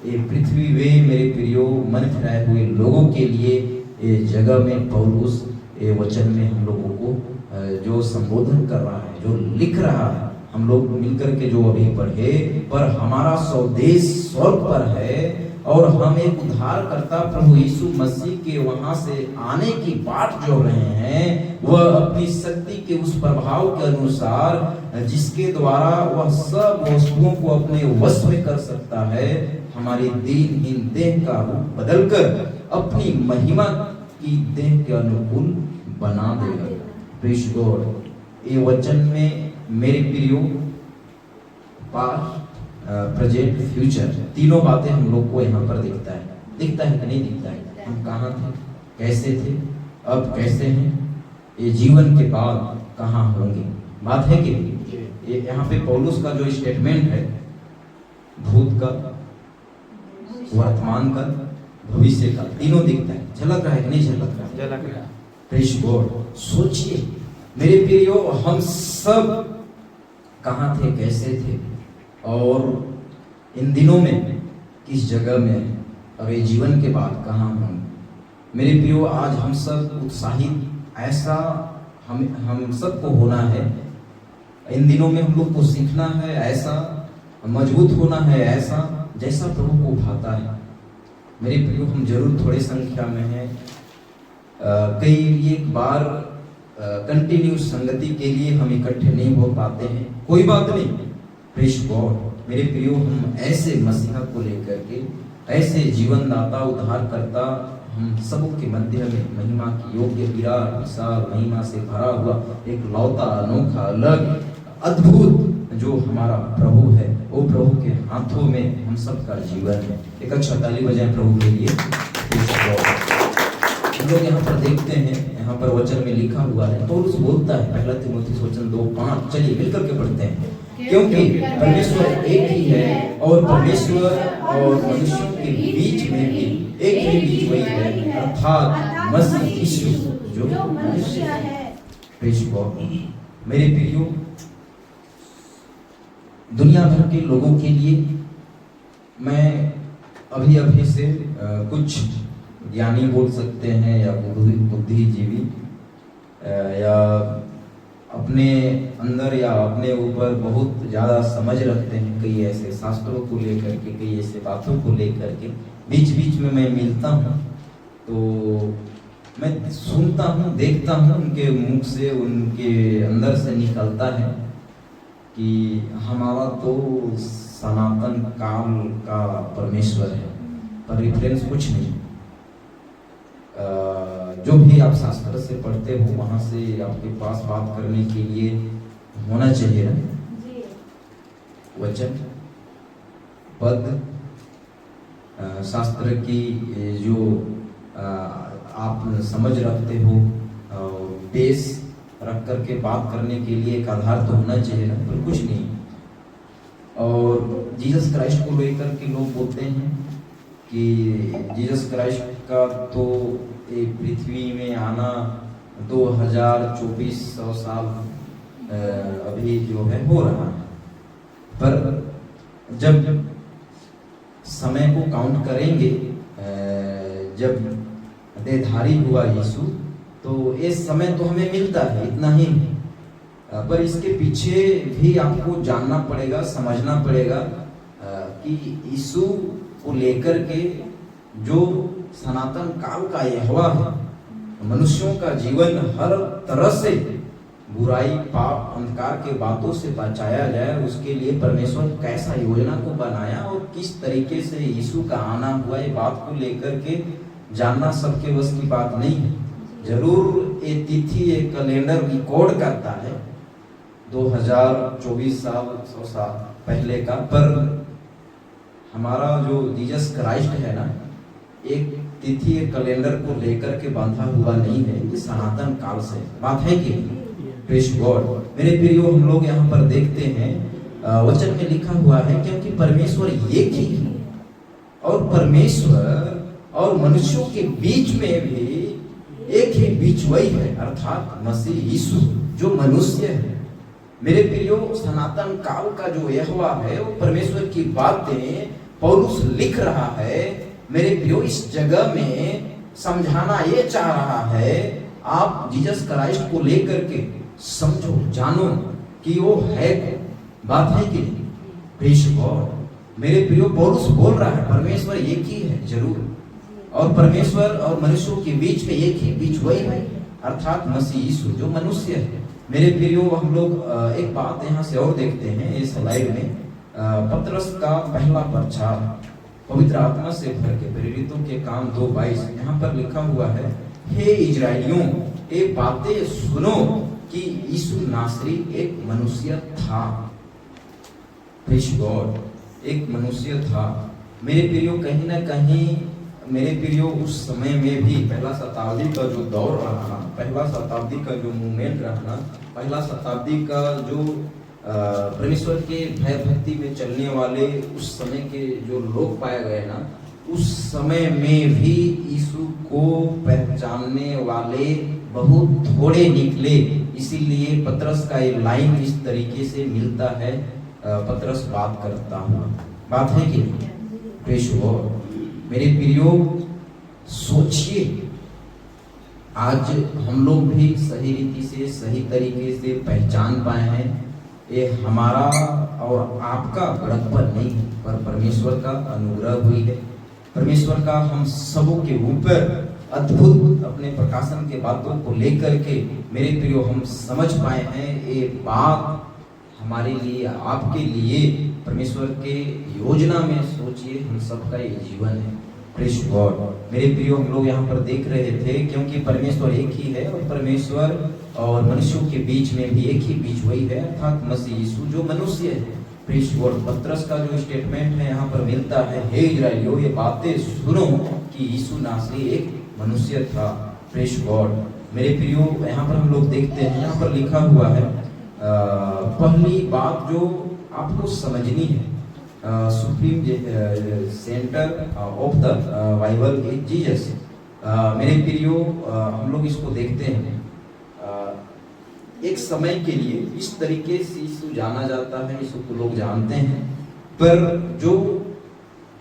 ये पृथ्वी वे मेरे प्रियो मन फिराए हुए लोगों के लिए ये जगह में पौलुस ये वचन में हम लोगों को जो संबोधन कर रहा है, जो लिख रहा है, हम लोग मिलकर के जो अभी पढ़े, पर हमारा स्वदेश स्वर्ग पर है और हम एक उद्धारकर्ता प्रभु यीशु मसीह के वहां से आने की बाट जो रहे हैं, वह अपनी शक्ति के उस प्रभाव के अनुसार जिसके द्वारा वह सब वस्तुओं को अपने वश में कर सकता है, हमारी दीनहीन देह का रूप बदलकर अपनी महिमा की देह के अनुकूल बना देगा। Praise God. ये वचन में मेरे प्रियो पास्ट, प्रेजेंट, फ्यूचर तीनों बातें हम लोग को यहाँ पर दिखता है कि नहीं दिखता है? हम कहाँ थे, कैसे थे, अब कैसे हैं, ये जीवन के बाद कहाँ होंगे। बात है कि ये यहाँ पे पौलुस का जो स्टेटमेंट है, भूत का, वर्तमान का, भविष्य का, तीनों दिखता है। झलक रहा है कि नहीं झलक रहा? झलक रहा है। Praise God. सोचिए मेरे प्रियो, हम सब कहाँ थे, कैसे थे और इन दिनों में किस जगह में, और ये जीवन के बाद कहाँ होंगे। मेरे प्रियो, आज हम सब उत्साहित, ऐसा हम सबको होना है। इन दिनों में हम लोग को सीखना है, ऐसा मजबूत होना है, ऐसा जैसा प्रभु को भाता है। मेरे प्रियो, हम जरूर थोड़े संख्या में हैं, कई एक बार कंटिन्यूस संगति के लिए हम इकट्ठे नहीं हो पाते हैं, कोई बात नहीं। Praise God. मेरे प्रियो, हम ऐसे मसीहा को लेकर के, ऐसे जीवन दाता, उद्धार करता, हम सबों के मध्य में महिमा की योग्य, विराट, विशाल, महिमा से भरा हुआ एक लौता, अनोखा, अलग, अद्भुत जो हमारा प्रभु है, वो प्रभु के हाथों में हम सबका जीवन है। एक अच्छा ताली बजाएं प्रभु के लिए। हम लोग यहाँ पर देखते हैं, यहाँ पर वचन में लिखा हुआ है, पौलुस बोलता है, पहला तीमुथियुस वचन 2:5, चलिए मिलकर के पढ़ते हैं। क्योंकि परमेश्वर एक ही है और परमेश्वर और मनुष्यों के बीच में भी एक ही बीच वही है, अर्थात मसीह यीशु जो मनुष्य है। Praise God. मेरे प्रियो, दुनिया भर के लोगों के लिए मैं अभी से कुछ ज्ञानी बोल सकते हैं या बुद्धिजीवी या अपने अंदर या अपने ऊपर बहुत ज़्यादा समझ रखते हैं, कई ऐसे शास्त्रों को लेकर के, कई ऐसे बातों को लेकर के बीच बीच में मैं मिलता हूँ तो मैं सुनता हूँ, देखता हूँ, उनके मुख से, उनके अंदर से निकलता है कि हमारा तो सनातन काल का परमेश्वर है, पर रेफरेंस कुछ नहीं। जो भी आप शास्त्र से पढ़ते हो वहां से आपके पास बात करने के लिए होना चाहिए ना, वचन, पद, शास्त्र की जो आप समझ रखते हो, बेस रख करके बात करने के लिए एक आधार तो होना चाहिए ना, पर कुछ नहीं। और जीसस क्राइस्ट को लेकर के लोग बोलते हैं कि जीसस क्राइस्ट का तो एक पृथ्वी में आना 2400 साल अभी जो है हो रहा है, पर जब समय को काउंट करेंगे, जब देहधारी हुआ यीशु तो ये समय तो हमें मिलता है, इतना ही नहीं, पर इसके पीछे भी आपको जानना पड़ेगा, समझना पड़ेगा कि यीशु को लेकर के जो सनातन काल का यहोवा है, मनुष्यों का जीवन हर तरह से बुराई, पाप, अंधकार के बातों से बचाया जाए, उसके लिए परमेश्वर कैसा योजना को बनाया और किस तरीके से यीशु का आना हुआ, ये बात को लेकर के जानना सबके बस की बात नहीं है। जरूर ये तिथि, ये कैलेंडर रिकॉर्ड करता है 2024 साल 100 साल पहले का, पर हमारा जो जीसस क्राइस्ट है ना, एक तिथि, एक कैलेंडर को लेकर के बांधा हुआ नहीं है, ये सनातन काल से बात है कि प्रेज़ गॉड। मेरे प्रियो, हम लोग यहाँ पर देखते हैं वचन में लिखा हुआ है, क्योंकि परमेश्वर एक ही है और परमेश्वर और मनुष्यों के बीच में भी एक ही बीच वही है, अर्थात मसीह यीशु जो मनुष्य है। मेरे प्रियो, सनातन काल का जो यहोवा है, वो परमेश्वर की बातें पौलुस लिख रहा है। मेरे प्रियो, इस जगह में समझाना ये चाह रहा है, आप जीसस क्राइस्ट को लेकर के समझो, जानो कि वो है कौन। बात है कि नहीं? Praise God. मेरे प्रियो, पौलुस बोल रहा है परमेश्वर एक ही है जरूर, और परमेश्वर और मनुष्यों के बीच में एक ही बीच वही है, अर्थात मसीह यीशु जो मनुष्य है। मेरे प्रियो, हम लोग एक बात यहाँ से और देखते हैं इस स्लाइड में, पतरस का पहला प्रचार पवित्र आत्मा से भर के, प्रेरितों के काम 2:22, यहाँ पर लिखा हुआ है, हे इजराइलियों, ये बातें सुनो कि यीशु नासरी एक मनुष्य था। प्रेज़ गॉड, एक मनुष्य था। मेरे प्रियो, कहीं ना कहीं मेरे प्रियो, उस समय में भी पहला शताब्दी का जो दौर रहा, पहला शताब्दी का जो मूवमेंट रहा, पहला शताब्दी का जो परमेश्वर के भय भक्ति में चलने वाले उस समय के जो लोग पाए गए ना, उस समय में भी यीशु को पहचानने वाले बहुत थोड़े निकले। इसीलिए पतरस का एक लाइन इस तरीके से मिलता है, पतरस बात करता हुआ। बात है कि नहीं? Praise God. मेरे प्रियो, सोचिए, आज हम लोग भी सही रीति से, सही तरीके से पहचान पाए हैं, ये हमारा और आपका बड़प्पन नहीं है, पर परमेश्वर का अनुग्रह हुई है। परमेश्वर का हम सबों के ऊपर अद्भुत अपने प्रकाशन के बातों को लेकर के मेरे प्रियो हम समझ पाए हैं, ये बात हमारे लिए, आपके लिए परमेश्वर के योजना में सोचिए, हम सबका ये जीवन है। Praise God. मेरे प्रियो, हम लोग यहाँ पर देख रहे थे, क्योंकि परमेश्वर एक ही है और परमेश्वर और मनुष्यों के बीच में भी एक ही बीच वही है, अर्थात मसीह यीशु जो मनुष्य है। Praise God. पतरस का जो स्टेटमेंट है यहाँ पर मिलता है, हे इजराइलियों, ये बातें सुनो कि यीशु नासरी एक मनुष्य था। Praise God. मेरे प्रियो, यहाँ पर हम लोग देखते हैं, यहाँ पर लिखा हुआ है, पहली बात जो आपको समझनी है, supreme centre of the Bible is Jesus. मेरे प्रियो, हम लोग इसको देखते हैं, एक समय के लिए इस तरीके से यीशु जाना जाता है, यीशु को लोग जानते हैं, पर जो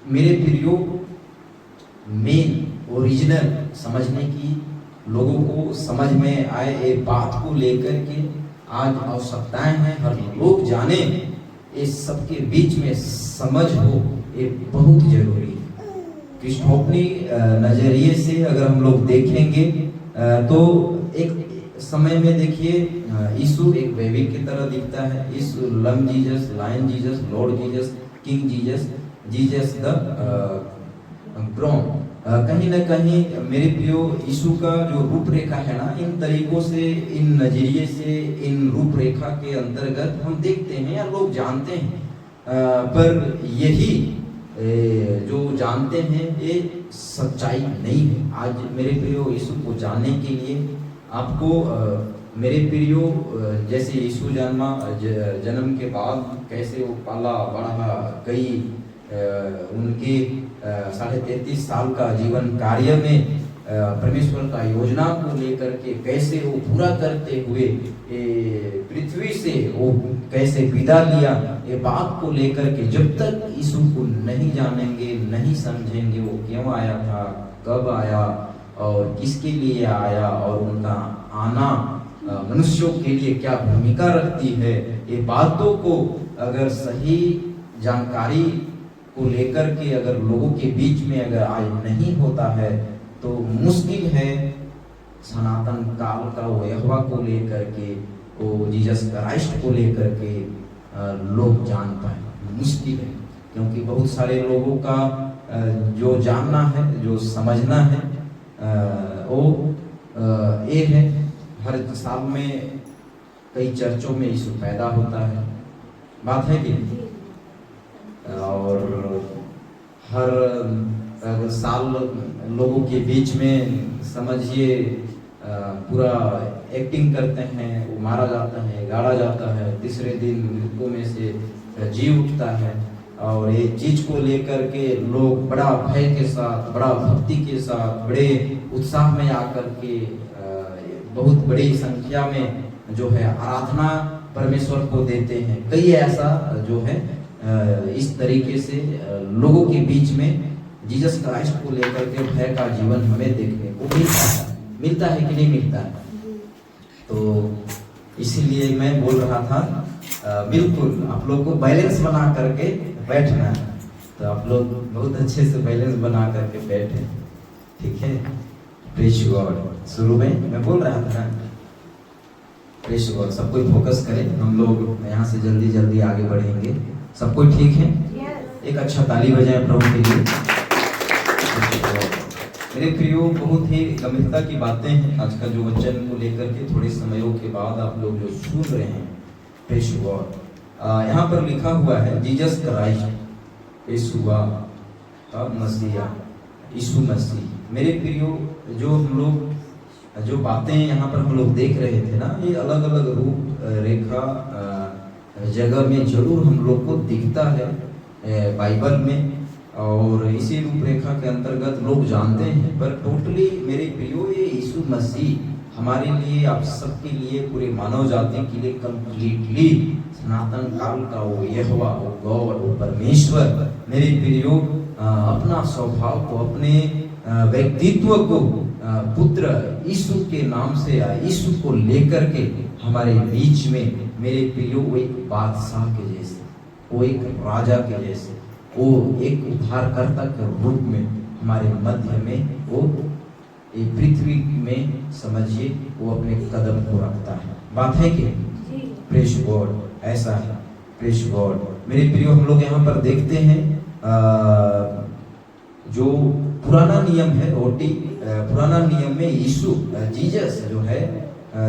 मेरे प्रियो मेन ओरिजिनल समझने की, लोगों को समझ में आए ये बात को लेकर के आज आवश्यकताएं हैं, हर लोग जाने, इस सबके बीच में समझ हो, ये बहुत जरूरी है। क्रिस्टोफनी नजरिए से अगर हम लोग देखेंगे तो एक समय में देखिए, यीशु एक बेबी की तरह दिखता है। इस lamb Jesus, lion Jesus, lord Jesus, king Jesus, Jesus the grown. कहीं ना कहीं मेरे प्रियो, यीशु का जो रूपरेखा है ना, इन तरीकों से, इन नजरिए से, इन रूपरेखा के अंतर्गत हम देखते हैं या लोग जानते हैं, पर यही जो जानते हैं ये सच्चाई नहीं है। आज मेरे प्रियो, यीशु को जानने के लिए आपको मेरे प्रियो, जैसे यीशु जन्म के बाद कैसे वो पाला बढ़ा, कई उनके 33.5 साल का जीवन कार्य में परमेश्वर का योजना को लेकर के कैसे वो पूरा करते हुए पृथ्वी से वो कैसे विदा लिया, ये बात को लेकर के जब तक यीशु को नहीं जानेंगे, नहीं समझेंगे, वो क्यों आया था, कब आया और किसके लिए आया और उनका आना मनुष्यों के लिए क्या भूमिका रखती है, ये बातों को अगर सही जानकारी को लेकर के अगर लोगों के बीच में अगर आज नहीं होता है तो मुश्किल है सनातन काल का वो यहोवा को लेकर के, वो जीसस क्राइस्ट को लेकर के लोग जान पाए। मुश्किल है, क्योंकि बहुत सारे लोगों का जो जानना है, जो समझना है, वो ये है हर साल में कई चर्चों में यीशु पैदा होता है, बात है कि और हर साल लोगों के बीच में समझिए पूरा एक्टिंग करते हैं, वो मारा जाता है, गाड़ा जाता है, तीसरे दिन मृतकों में से जी उठता है। और ये चीज को लेकर के लोग बड़ा भय के साथ, बड़ा भक्ति के साथ, बड़े उत्साह में आकर के बहुत बड़ी संख्या में जो है आराधना परमेश्वर को देते हैं। कई ऐसा जो है इस तरीके से लोगों के बीच में जीसस क्राइस्ट को लेकर के भय का जीवन हमें देखने को मिलता है कि नहीं मिलता है। तो इसीलिए मैं बोल रहा था बिल्कुल आप लोग को बैलेंस बना करके बैठना है, तो आप लोग बहुत अच्छे से बैलेंस बना करके बैठे, ठीक है। Praise God. शुरू में मैं बोल रहा था ना, प्रेज गॉड, सब कोई फोकस करें, हम लोग यहाँ से जल्दी जल्दी आगे बढ़ेंगे। सब कोई ठीक है? एक अच्छा ताली बजाएं प्रभु के लिए। मेरे प्रियो, बहुत ही गंभीरता की बातें हैं आज का जो वचन को लेकर के थोड़े समयों के बाद आप लोग जो सुन रहे हैं। प्रेज गॉड, यहाँ पर लिखा हुआ है जीसस क्राइस्ट, यीशु का मसीहा, यीशु मसीह। मेरे प्रियो, जो हम लोग जो बातें यहाँ पर हम लोग देख रहे थे ना, ये अलग अलग रूप रेखा जगह में जरूर हम लोग को दिखता है बाइबल में, और इसी रूपरेखा के अंतर्गत लोग जानते हैं। पर टोटली मेरे प्रियो, ये यीशु मसीह हमारे लिए, आप सबके लिए, पूरे मानव जाति के लिए कंप्लीटली सनातन काल का वो यहोवा, वो गॉड, वो परमेश्वर मेरे प्रियो अपना स्वभाव को, अपने व्यक्तित्व को पुत्र यीशु के नाम से, यीशु को लेकर के हमारे बीच में मेरे प्रियो वो एक बादशाह के जैसे, वो एक राजा के जैसे, वो एक उद्धारकर्ता के रूप में हमारे मध्य में वो पृथ्वी में समझिए वो अपने कदम को रखता है। बात है कि प्रेज गॉड, ऐसा है। प्रेज गॉड मेरे प्रियो, हम लोग यहाँ पर देखते हैं जो पुराना नियम है, पुराना नियम में यीशु जीसस जो है,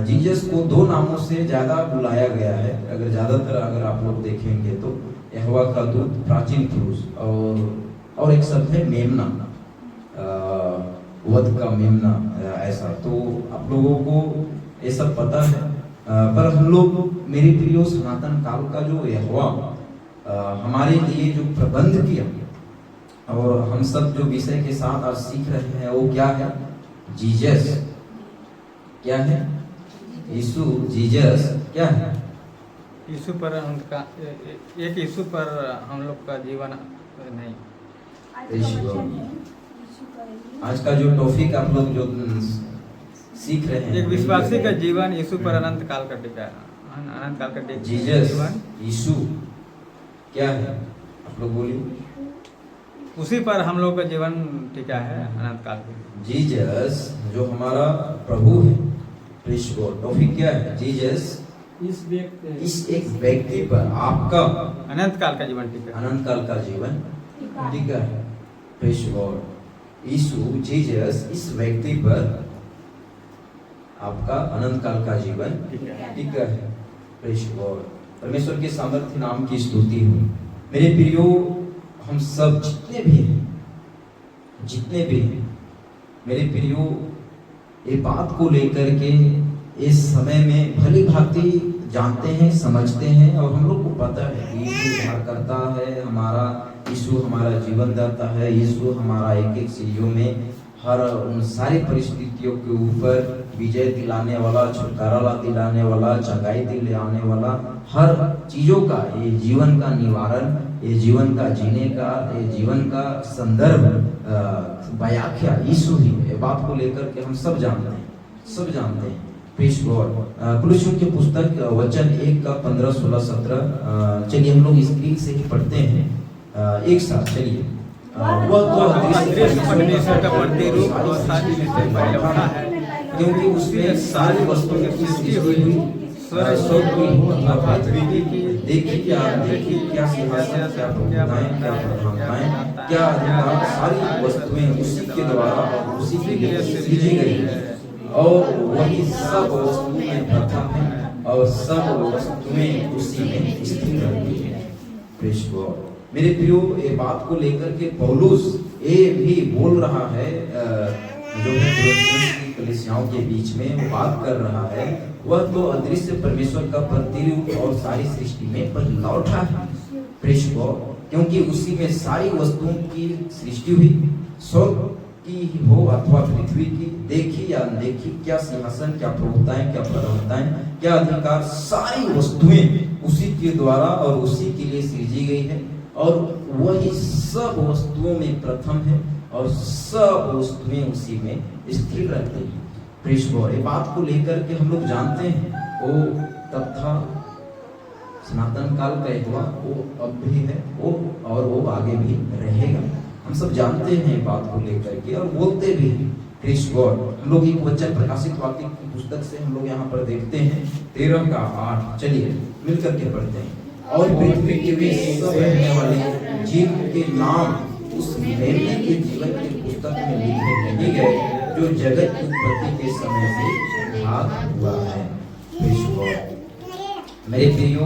जीसस को दो नामों से ज्यादा बुलाया गया है। अगर ज्यादातर अगर आप लोग देखेंगे तो यहोवा का दूत, प्राचीन पुरुष, और एक शब्द है मेमना, वध का मेमना, ऐसा। तो आप लोगों को ये सब पता है, पर हम लोग मेरे प्रियो सनातन काल का जो यहोवा हमारे लिए जो प्रबंध किया, और हम सब जो विषय के साथ आज सीख रहे हैं, वो क्या है? जीसस। क्या है? यीशु, जीसस क्या है? यीशु पर उनका एक यीशु पर हम लोग का जीवन नहीं। आज का जो टॉपिक आप लोग जो सीख रहे हैं, एक विश्वासी का जीवन यीशु पर अनंत काल का टिका है, अनंत काल का जीसस, जीवन। यीशु क्या है? आप लोग बोलिए। उसी पर हम लोग का जीवन टिका है अनंत काल का। जीसस जो हमारा प्रभु है, प्रेज गॉड। टॉपिक क्या है? जीसस इस एक व्यक्ति पर आपका अनंत काल का जीवन टिका, अनंत काल का जीवन टिका है। Praise God. यीशु, जीसस इस व्यक्ति पर आपका अनंत काल का जीवन टिका है। Praise God. परमेश्वर के सामर्थ्य नाम की स्तुति हो। मेरे प्रियो, हम सब जितने भी हैं मेरे प्रियो, ये बात को लेकर के इस समय में भली भांति जानते हैं, समझते हैं, और हम लोग को पता है कि यीशु उद्धार करता है हमारा, यीशु हमारा जीवन दाता है, यीशु हमारा एक एक चीजों में हर उन सारी परिस्थितियों के ऊपर विजय दिलाने वाला, छुटकारा दिलाने वाला, जगाई दिलाने वाला, हर चीजों का, ये जीवन का निवारण, ये जीवन का जीने का, ये जीवन का संदर्भ व्याख्या यीशु ही है। बात को लेकर के हम सब जानते हैं, सब जानते हैं। Praise God. कुलुस्सियों की पुस्तक वचन 1 का 15, 16, 17 चलिए हम लोग स्क्रीन से ही पढ़ते हैं एक साथ। चलिए। वह तो अदृश्य परमेश्वर का प्रतिरूप और सारी चीजें परिलक्षित है, क्योंकि उसमें सारी वस्तुओं की सृष्टि हुई, स्वर्ग की अथवा पृथ्वी की, देखी क्या सिंहासन, क्या प्रभुताएं, क्या प्रधानताएं, क्या अधिकार, सारी वस्तुएं उसी के द्वारा और उसी के लिए सृजी गई है, और वही सब वस्तुएं में प्रथम है, और सब वस्तुएं उसी में स्थिर रहती है। Praise God. मेरे प्रियो, ये बात को लेकर के पौलुस ये भी बोल रहा है, जो है कुलुस्सियों की कलीसियाओं के बीच में वो बात कर रहा है, वह तो अदृश्य परमेश्वर का प्रतिरूप और सारी सृष्टि में लौटा है। Praise God. क्योंकि उसी में सारी वस्तुओं की सृष्टि हुई, स्वर्ग की हो अथवा पृथ्वी की, देखी या अनदेखी, क्या सिंहासन, क्या प्रभुताएं, क्या प्रधानताएं, क्या अधिकार, सारी वस्तुएं उसी के द्वारा और उसी के लिए सृजी गई है, और वही सब वस्तुओं में प्रथम है, और सब वस्तुएं उसी में स्थिर रहती हैं। Praise God. ये बात को लेकर के हम लोग जानते हैं, वो तब था, सनातन काल का हुआ, वो अब भी है, वो और वो आगे भी रहेगा। हम सब जानते हैं बात को लेकर के और बोलते भी हैं। Praise God. हम लोग एक वचन प्रकाशित वाक्य की पुस्तक से हम लोग यहाँ पर देखते हैं 13 का 8। चलिए मिलकर के पढ़ते हैं। और पृथ्वी के वे सब रहने वाले जिनके नाम उस मेमने के जीवन की पुस्तक में लिखे नहीं गए, जो जगत की उत्पत्ति के समय से भाग हुआ है। Praise God. मेरे प्रियो,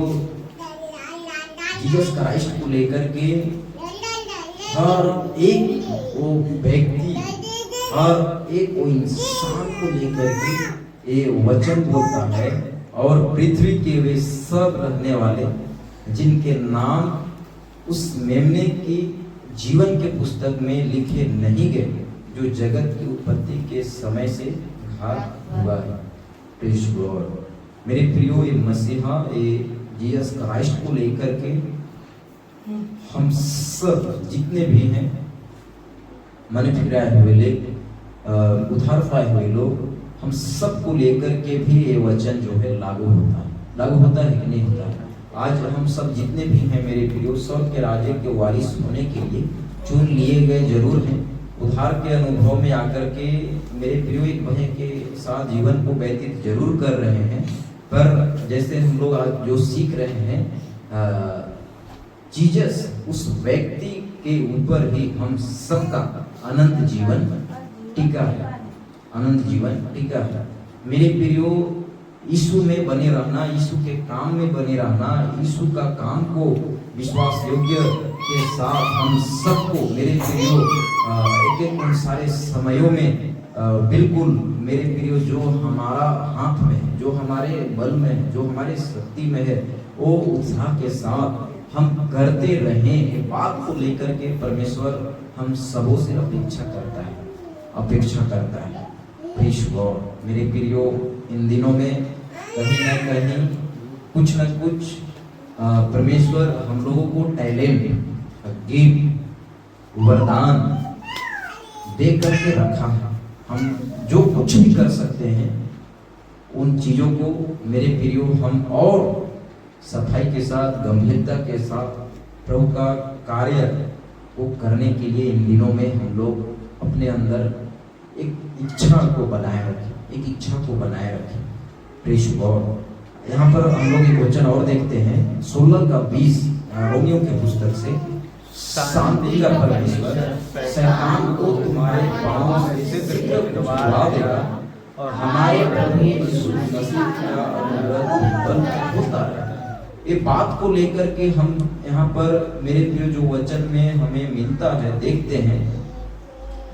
जीसस क्राइस्ट को लेकर के हर एक वो व्यक्ति, हर एक वो इंसान को लेकर के ये वचन बोलता है, और पृथ्वी के वे सब रहने वाले जिनके नाम उस मेमने की जीवन के पुस्तक में लिखे नहीं गए, जो जगत की उत्पत्ति के समय से घात हुआ है। Praise God. मेरे प्रियो, ये मसीहा, ये जीसस क्राइस्ट को लेकर के हम सब जितने भी हैं, मन फिराए हुए लोग, उधार पाए हुए लोग, हम सबको लेकर के भी ये वचन जो है लागू होता है। लागू होता है कि नहीं होता है? आज हम सब जितने भी हैं मेरे प्रियो, स्वर्ग के राज्य के वारिस होने के लिए चुन लिए गए जरूर हैं। उधार के अनुभव में आकर के मेरे प्रियो एक भय के साथ जीवन को व्यतीत जरूर कर रहे हैं, पर जैसे हम लोग आज जो सीख रहे हैं, जीसस उस व्यक्ति के ऊपर ही हम सबका अनंत जीवन टिका है, अनंत जीवन टिका है। मेरे प्रियो, यीशु में बने रहना, यीशु के काम में बने रहना, यीशु का काम को विश्वास योग्य के साथ हम सबको मेरे प्रियो एक उन सारे समयों में बिल्कुल मेरे प्रियो जो हमारा हाथ में, जो हमारे बल में, जो हमारे शक्ति में है, वो उत्साह के साथ हम करते रहें। बात को लेकर के परमेश्वर हम सबों से अपेक्षा करता है, अपेक्षा करता है। Praise God. मेरे प्रियो, इन दिनों में कहीं न कहीं कुछ न कुछ परमेश्वर हम लोगों को टैलेंट, गिफ्ट, वरदान दे करके रखा है। हम जो कुछ भी कर सकते हैं, उन चीज़ों को मेरे प्रियो हम और सफाई के साथ, गंभीरता के साथ प्रभु का कार्य को करने के लिए इन दिनों में हम लोग अपने अंदर एक इच्छा को बनाए रखें, एक इच्छा को बनाए रखें। Praise God. यहाँ पर हम लोग एक वचन और देखते हैं 16 का 20 रोमियो के पुस्तक से। शांति का परमेश्वर शैतान को तुम्हारे पांवों से शीघ्र दबा देगा, और हमारे प्रभु यीशु मसीह का अनुग्रह होता है। ये बात को लेकर के हम यहाँ पर मेरे प्रिय जो वचन में हमें मिलता है, देखते हैं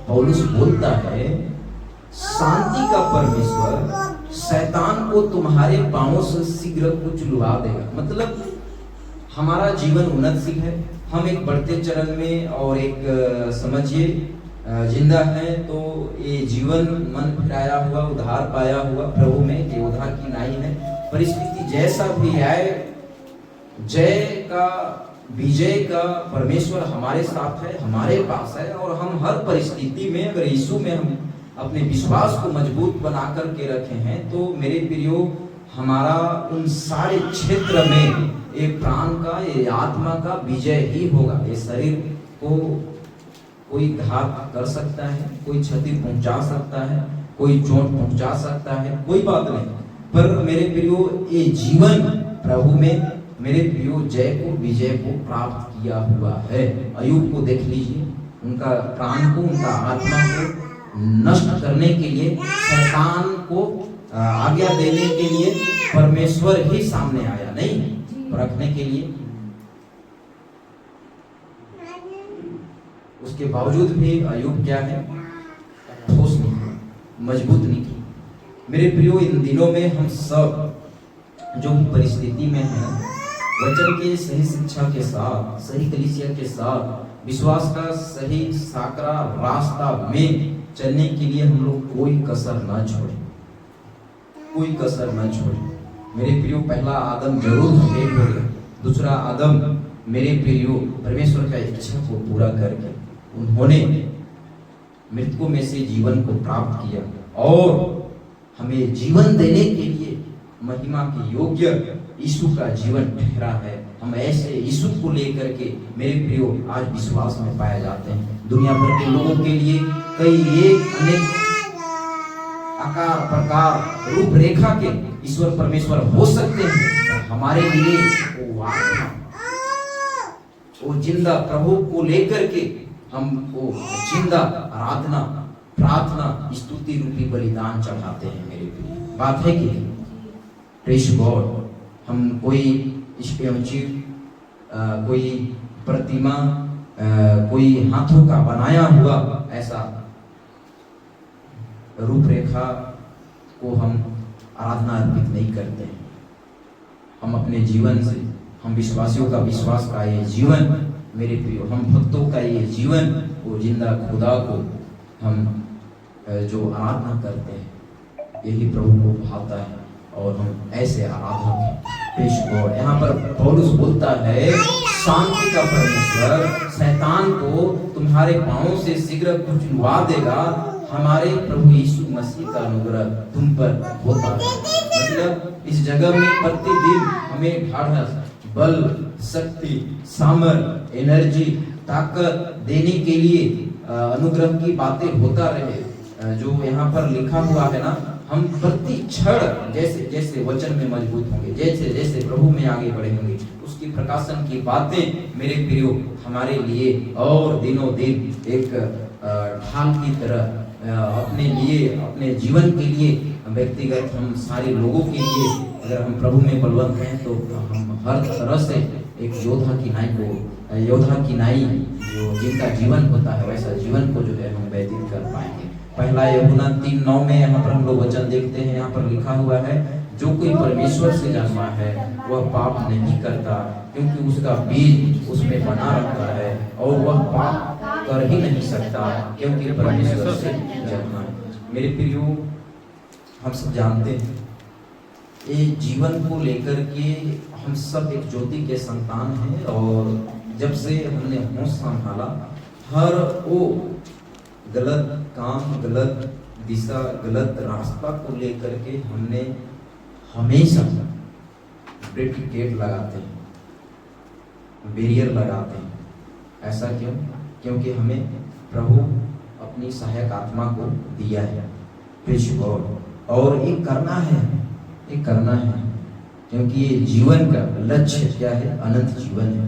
पौलुस बोलता है, शांति का परमेश्वर शैतान को तुम्हारे पांवों से शीघ्र कुछ लुढ़ा देगा। मतलब हमारा जीवन उन्नतशील है, हम एक बढ़ते चरण में और एक समझिए जिंदा हैं तो ये जीवन मन फिराया हुआ, उद्धार पाया हुआ प्रभु में, ये उद्धार की नाई है। परिस्थिति जैसा भी आए, जय का, विजय का परमेश्वर हमारे साथ है, हमारे पास है। और हम हर परिस्थिति में अगर यीशु में हम अपने विश्वास को मजबूत बना करके रखे हैं तो मेरे प्रियो, हमारा उन सारे क्षेत्र में एक प्राण का, ये आत्मा का विजय ही होगा। ये शरीर को कोई घात कर सकता है, कोई क्षति पहुंचा सकता है, कोई चोट पहुंचा सकता है, कोई बात नहीं, पर मेरे प्रियो ये जीवन प्रभु में मेरे प्रियो जय को, विजय को प्राप्त किया हुआ है। अय्यूब को देख लीजिए, उनका प्राण को, उनका आत्मा को नष्ट करने के लिए, शैतान को आज्ञा देने के लिए परमेश्वर ही सामने आया, नहीं परखने के लिए। उसके बावजूद भी अय्यूब क्या है, ठोस नहीं, मजबूत नहीं की। मेरे प्रियो, इन दिनों में हम सब जो परिस्थिति में हैं, वचन के सही शिक्षा के साथ, सही कलीसिया के साथ, विश्वास का सही साकरा रास्ता में चलने के लिए हम लोग कोई कसर न छोड़े, कोई कसर न छोड़े। मेरे प्रियो, पहला आदम जरूर फेल हो गया, दूसरा आदम मेरे प्रियो परमेश्वर का इच्छा को पूरा करके उन्होंने मृतकों में से जीवन को प्राप्त किया और हमें जीवन देने के लिए महिमा के योग्य यीशु का जीवन ठहरा है। हम ऐसे यीशु को लेकर के मेरे प्रियो आज विश्वास में पाए जाते हैं। दुनिया भर के लोगों के लिए कई एक अनेक आकार, प्रकार, रूपरेखा के ईश्वर परमेश्वर हो सकते हैं, हमारे लिए वो आत्मा, वो जिंदा प्रभु को लेकर के हमको जिंदा आराधना, प्रार्थना, स्तुति रूपी बलिदान चढ़ाते हैं। मेरे प्रिय, बात है कि नहीं? Praise God. हम कोई स्टैच्यू, कोई प्रतिमा, कोई हाथों का बनाया हुआ ऐसा रूपरेखा को हम आराधना अर्पित नहीं करते हैं। हम अपने जीवन से, हम विश्वासियों का विश्वास का ये जीवन, मेरे प्रियो, हम भक्तों का ये जीवन, वो जिंदा खुदा को हम जो आराधना करते हैं, यही प्रभु को भाता है और हम ऐसे आराधक हैं। Praise God. यहाँ पर पौलुस बोलता है, शांति का परमेश्वर शैतान को तुम्हारे पांवों से शीघ्र कुचलवा देगा, हमारे प्रभु यीशु मसीह का अनुग्रह तुम पर होता है। मतलब इस जगह में प्रतिदिन हमें ढाढ़स, बल, शक्ति, सामर्थ, एनर्जी, ताकत देने के लिए अनुग्रह की बातें होता रहे। जो यहाँ पर लिखा हुआ है ना, हम प्रति क्षण जैसे जैसे वचन में मजबूत होंगे, जैसे जैसे प्रभु में आगे बढ़ेंगे, उसकी प्रकाशन की बातें मेरे प्रियो हमारे लिए और दिनों दिन एक ढाल की तरह अपने लिए, अपने जीवन के लिए, व्यक्तिगत हम सारे लोगों के लिए, अगर हम प्रभु में बलवंत हैं तो हम हर तरह से एक योद्धा की नाई जो जिनका जीवन होता है, वैसा जीवन को जो है हम व्यतीत कर पाएंगे। पहला यूहन्ना 3:9 में यहाँ पर हम लोग वचन देखते हैं, यहाँ पर लिखा हुआ है, जो कोई परमेश्वर से जन्मा है वह पाप नहीं करता, क्योंकि उसका बीज उसमें बना रहता है और वह पाप कर ही नहीं सकता, क्योंकि परमेश्वर से जन्मा है। मेरे प्रियो, हम सब जानते हैं ये जीवन को लेकर के हम सब एक ज्योति के संतान हैं और जब से हमने होश संभाला, हर वो गलत काम, गलत दिशा, गलत रास्ता को लेकर के हमने हमेशा ब्रेकेट लगाते हैं, बैरियर लगाते हैं। ऐसा क्यों? क्योंकि हमें प्रभु अपनी सहायक आत्मा को दिया है। Praise God. और ये करना है, ये करना है, क्योंकि ये जीवन का लक्ष्य क्या है? अनंत जीवन है,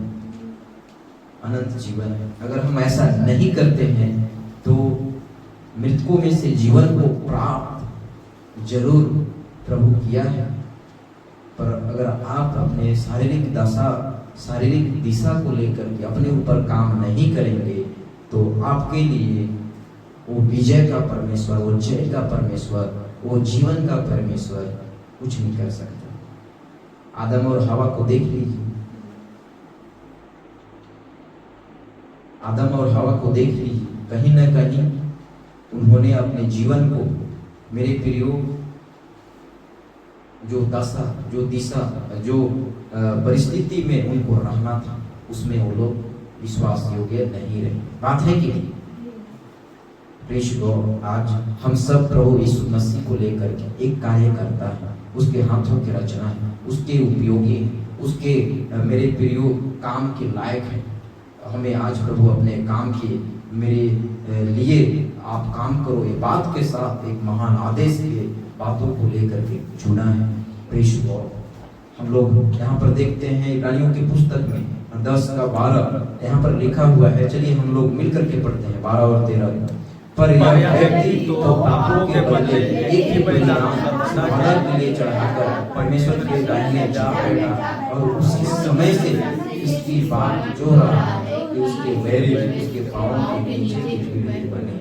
अनंत जीवन है। अगर हम ऐसा नहीं करते हैं तो मृतकों में से जीवन को प्राप्त जरूर प्रभु किया है, पर अगर आप अपने शारीरिक दशा, शारीरिक दिशा को लेकर के अपने ऊपर काम नहीं करेंगे तो आपके लिए वो विजय का परमेश्वर, वो जय का परमेश्वर, वो जीवन का परमेश्वर कुछ नहीं कर सकता। आदम और हवा को देख लीजिए, आदम और हवा को देख लीजिए, कहीं न कहीं उन्होंने अपने जीवन को, मेरे प्रियो, जो दशा, जो दिशा, जो परिस्थिति में उनको रहना था, उसमें वो लोग विश्वास योग्य नहीं रहे। बात है कि नहीं? प्रेष गॉड, आज हम सब प्रभु यीशु मसीह को लेकर के एक कार्य करता है, उसके हाथों की रचना है, उसके उपयोगी है, उसके मेरे प्रियो काम के लायक है। हमें आज प्रभु अपने काम के मेरे लिए आप काम करो, ये बात के साथ एक महान आदेश के बातों को लेकर के चुना है। प्रेष गॉड, हम लोग यहाँ पर देखते हैं इब्रानियों की पुस्तक में 10:12 यहाँ पर लिखा हुआ है। चलिए हम लोग मिलकर के पढ़ते हैं 12 और 13। पर यह व्यक्ति तो पापों के बदले एक ही बलिदान सदा के लिए चढ़ाकर परमेश्वर के दाहिने जा बैठा, और उसी समय से इसकी बात जो रहा है कि उसके वैरी उसके पाँव के नीचे की पीढ़ी बने।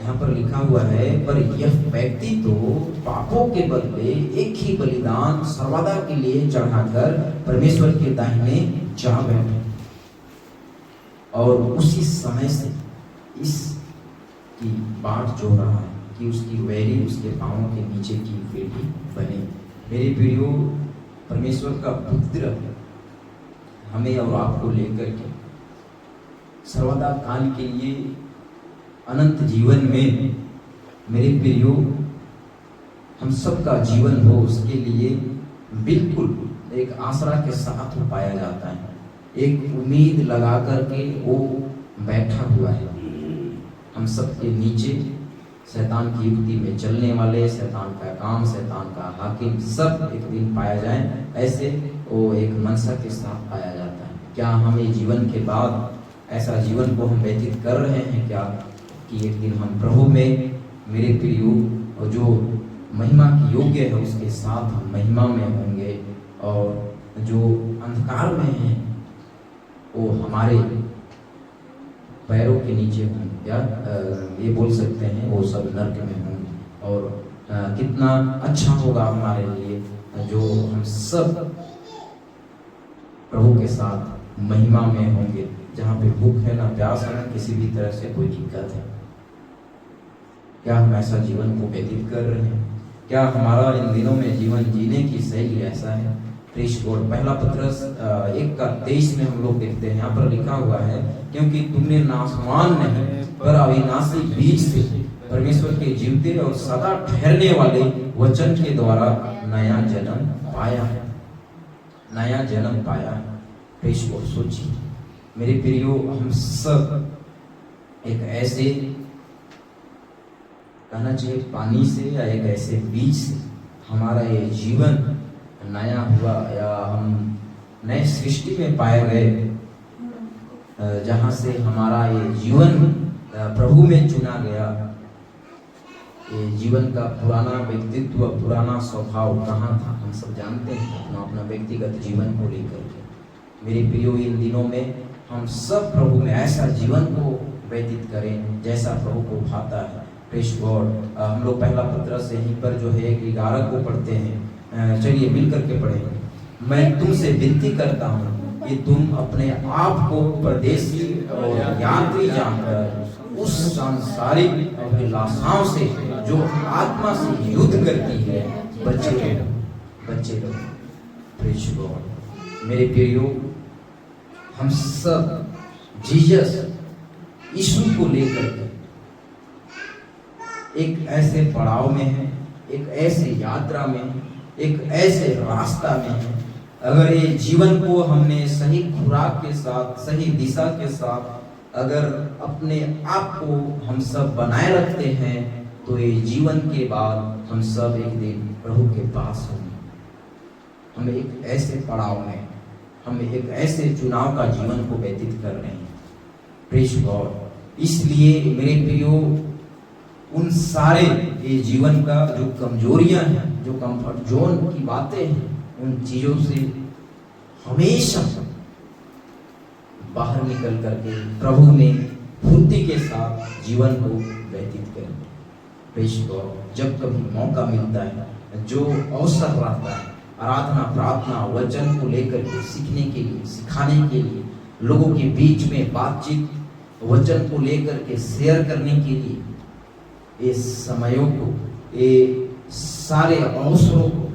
यहाँ पर लिखा हुआ है, पर यह व्यक्ति तो पापों के बदले एक ही बलिदान सर्वदा के लिए चढ़ाकर परमेश्वर के दाहिने जा बैठा, और उसी समय से इसकी बाट जो रहा है कि उसकी वैरी उसके पाँव के नीचे की पीढ़ी बने। मेरे प्रियो, परमेश्वर का पुत्र हमें और आपको लेकर के सर्वदा काल के लिए अनंत जीवन में, मेरे प्रियो, हम सबका जीवन हो, उसके लिए बिल्कुल एक आसरा के साथ पाया जाता है, एक उम्मीद लगा करके वो बैठा हुआ है। हम सबके नीचे शैतान की युक्ति में चलने वाले, शैतान का काम, शैतान का हाकिम सब एक दिन पाया जाए, ऐसे वो एक मनसा के साथ पाया जाता है। क्या हमें जीवन के बाद ऐसा जीवन को हम व्यतीत कर रहे हैं क्या कि एक दिन हम प्रभु में, मेरे प्रियो, और जो महिमा की योग्य है उसके साथ हम महिमा में होंगे, और जो अंधकार में हैं वो हमारे पैरों के नीचे होंगे, या ये बोल सकते हैं वो सब नरक में होंगे। और कितना अच्छा होगा हमारे लिए जो हम सब प्रभु के साथ महिमा में होंगे, जहाँ पे भूख है ना प्यास है ना किसी भी तरह से कोई दिक्कत है। क्या हम ऐसा जीवन को व्यतीत कर रहे हैं? क्या हमारा इन दिनों में जीवन जीने की शैली ऐसा है? प्रेष गॉड, पहला पत्रस 1:23 में हम लोग देखते हैं, यहाँ पर लिखा हुआ है, क्योंकि तुमने नाशवान नहीं पर अविनाशी बीज से परमेश्वर के जीवते और सदा ठहरने वाले वचन के द्वारा नया जन्म पाया है। नया जन्म पाया है। प्रेष गॉड, सोचिए मेरे प्रियो, हम सब एक ऐसे, कहना चाहिए पानी से, या एक ऐसे बीज से हमारा ये जीवन नया हुआ, या हम नए सृष्टि में पाए गए, जहाँ से हमारा ये जीवन प्रभु में चुना गया। ये जीवन का पुराना व्यक्तित्व, पुराना स्वभाव कहाँ था हम सब जानते हैं, अपना अपना व्यक्तिगत जीवन को लेकर के। मेरे प्रियो, इन दिनों में हम सब प्रभु में ऐसा जीवन को व्यतीत करें जैसा प्रभु को भाता है। प्रेष गॉड, हम लोग पहला पत्रस यहीं पर जो है 11 को पढ़ते हैं। चलिए मिलकर के पढ़ेंगे। मैं तुमसे विनती करता हूँ कि तुम अपने आप को परदेशी और यात्री जानकर उस सांसारिक अभिलाषाओं से जो आत्मा से युद्ध करती है बचे रहो। प्रेष गॉड, मेरे प्रियो, हम सब जीसस यीशु को लेकर के एक ऐसे पड़ाव में है, एक ऐसे यात्रा में है, एक ऐसे रास्ता में है। अगर ये जीवन को हमने सही खुराक के साथ, सही दिशा के साथ अगर अपने आप को हम सब बनाए रखते हैं, तो ये जीवन के बाद हम सब एक दिन प्रभु के पास होंगे। हम एक ऐसे पड़ाव में, हम एक ऐसे चुनाव का जीवन को व्यतीत कर रहे हैं। प्रेष गॉड, इसलिए मेरे प्रियो, उन सारे ये जीवन का जो कमजोरियां हैं, जो कंफर्ट जोन की बातें हैं, उन चीजों से हमेशा बाहर निकल करके प्रभु में फुर्ती के साथ जीवन को व्यतीत करें। प्रेष गॉड, जब कभी मौका मिलता है, जो अवसर रहता है, आराधना, प्रार्थना, वचन को लेकर के सीखने के लिए, सिखाने के लिए, लोगों के बीच में बातचीत, वचन को लेकर के शेयर करने के लिए इस समयों को, ये सारे अवसरों को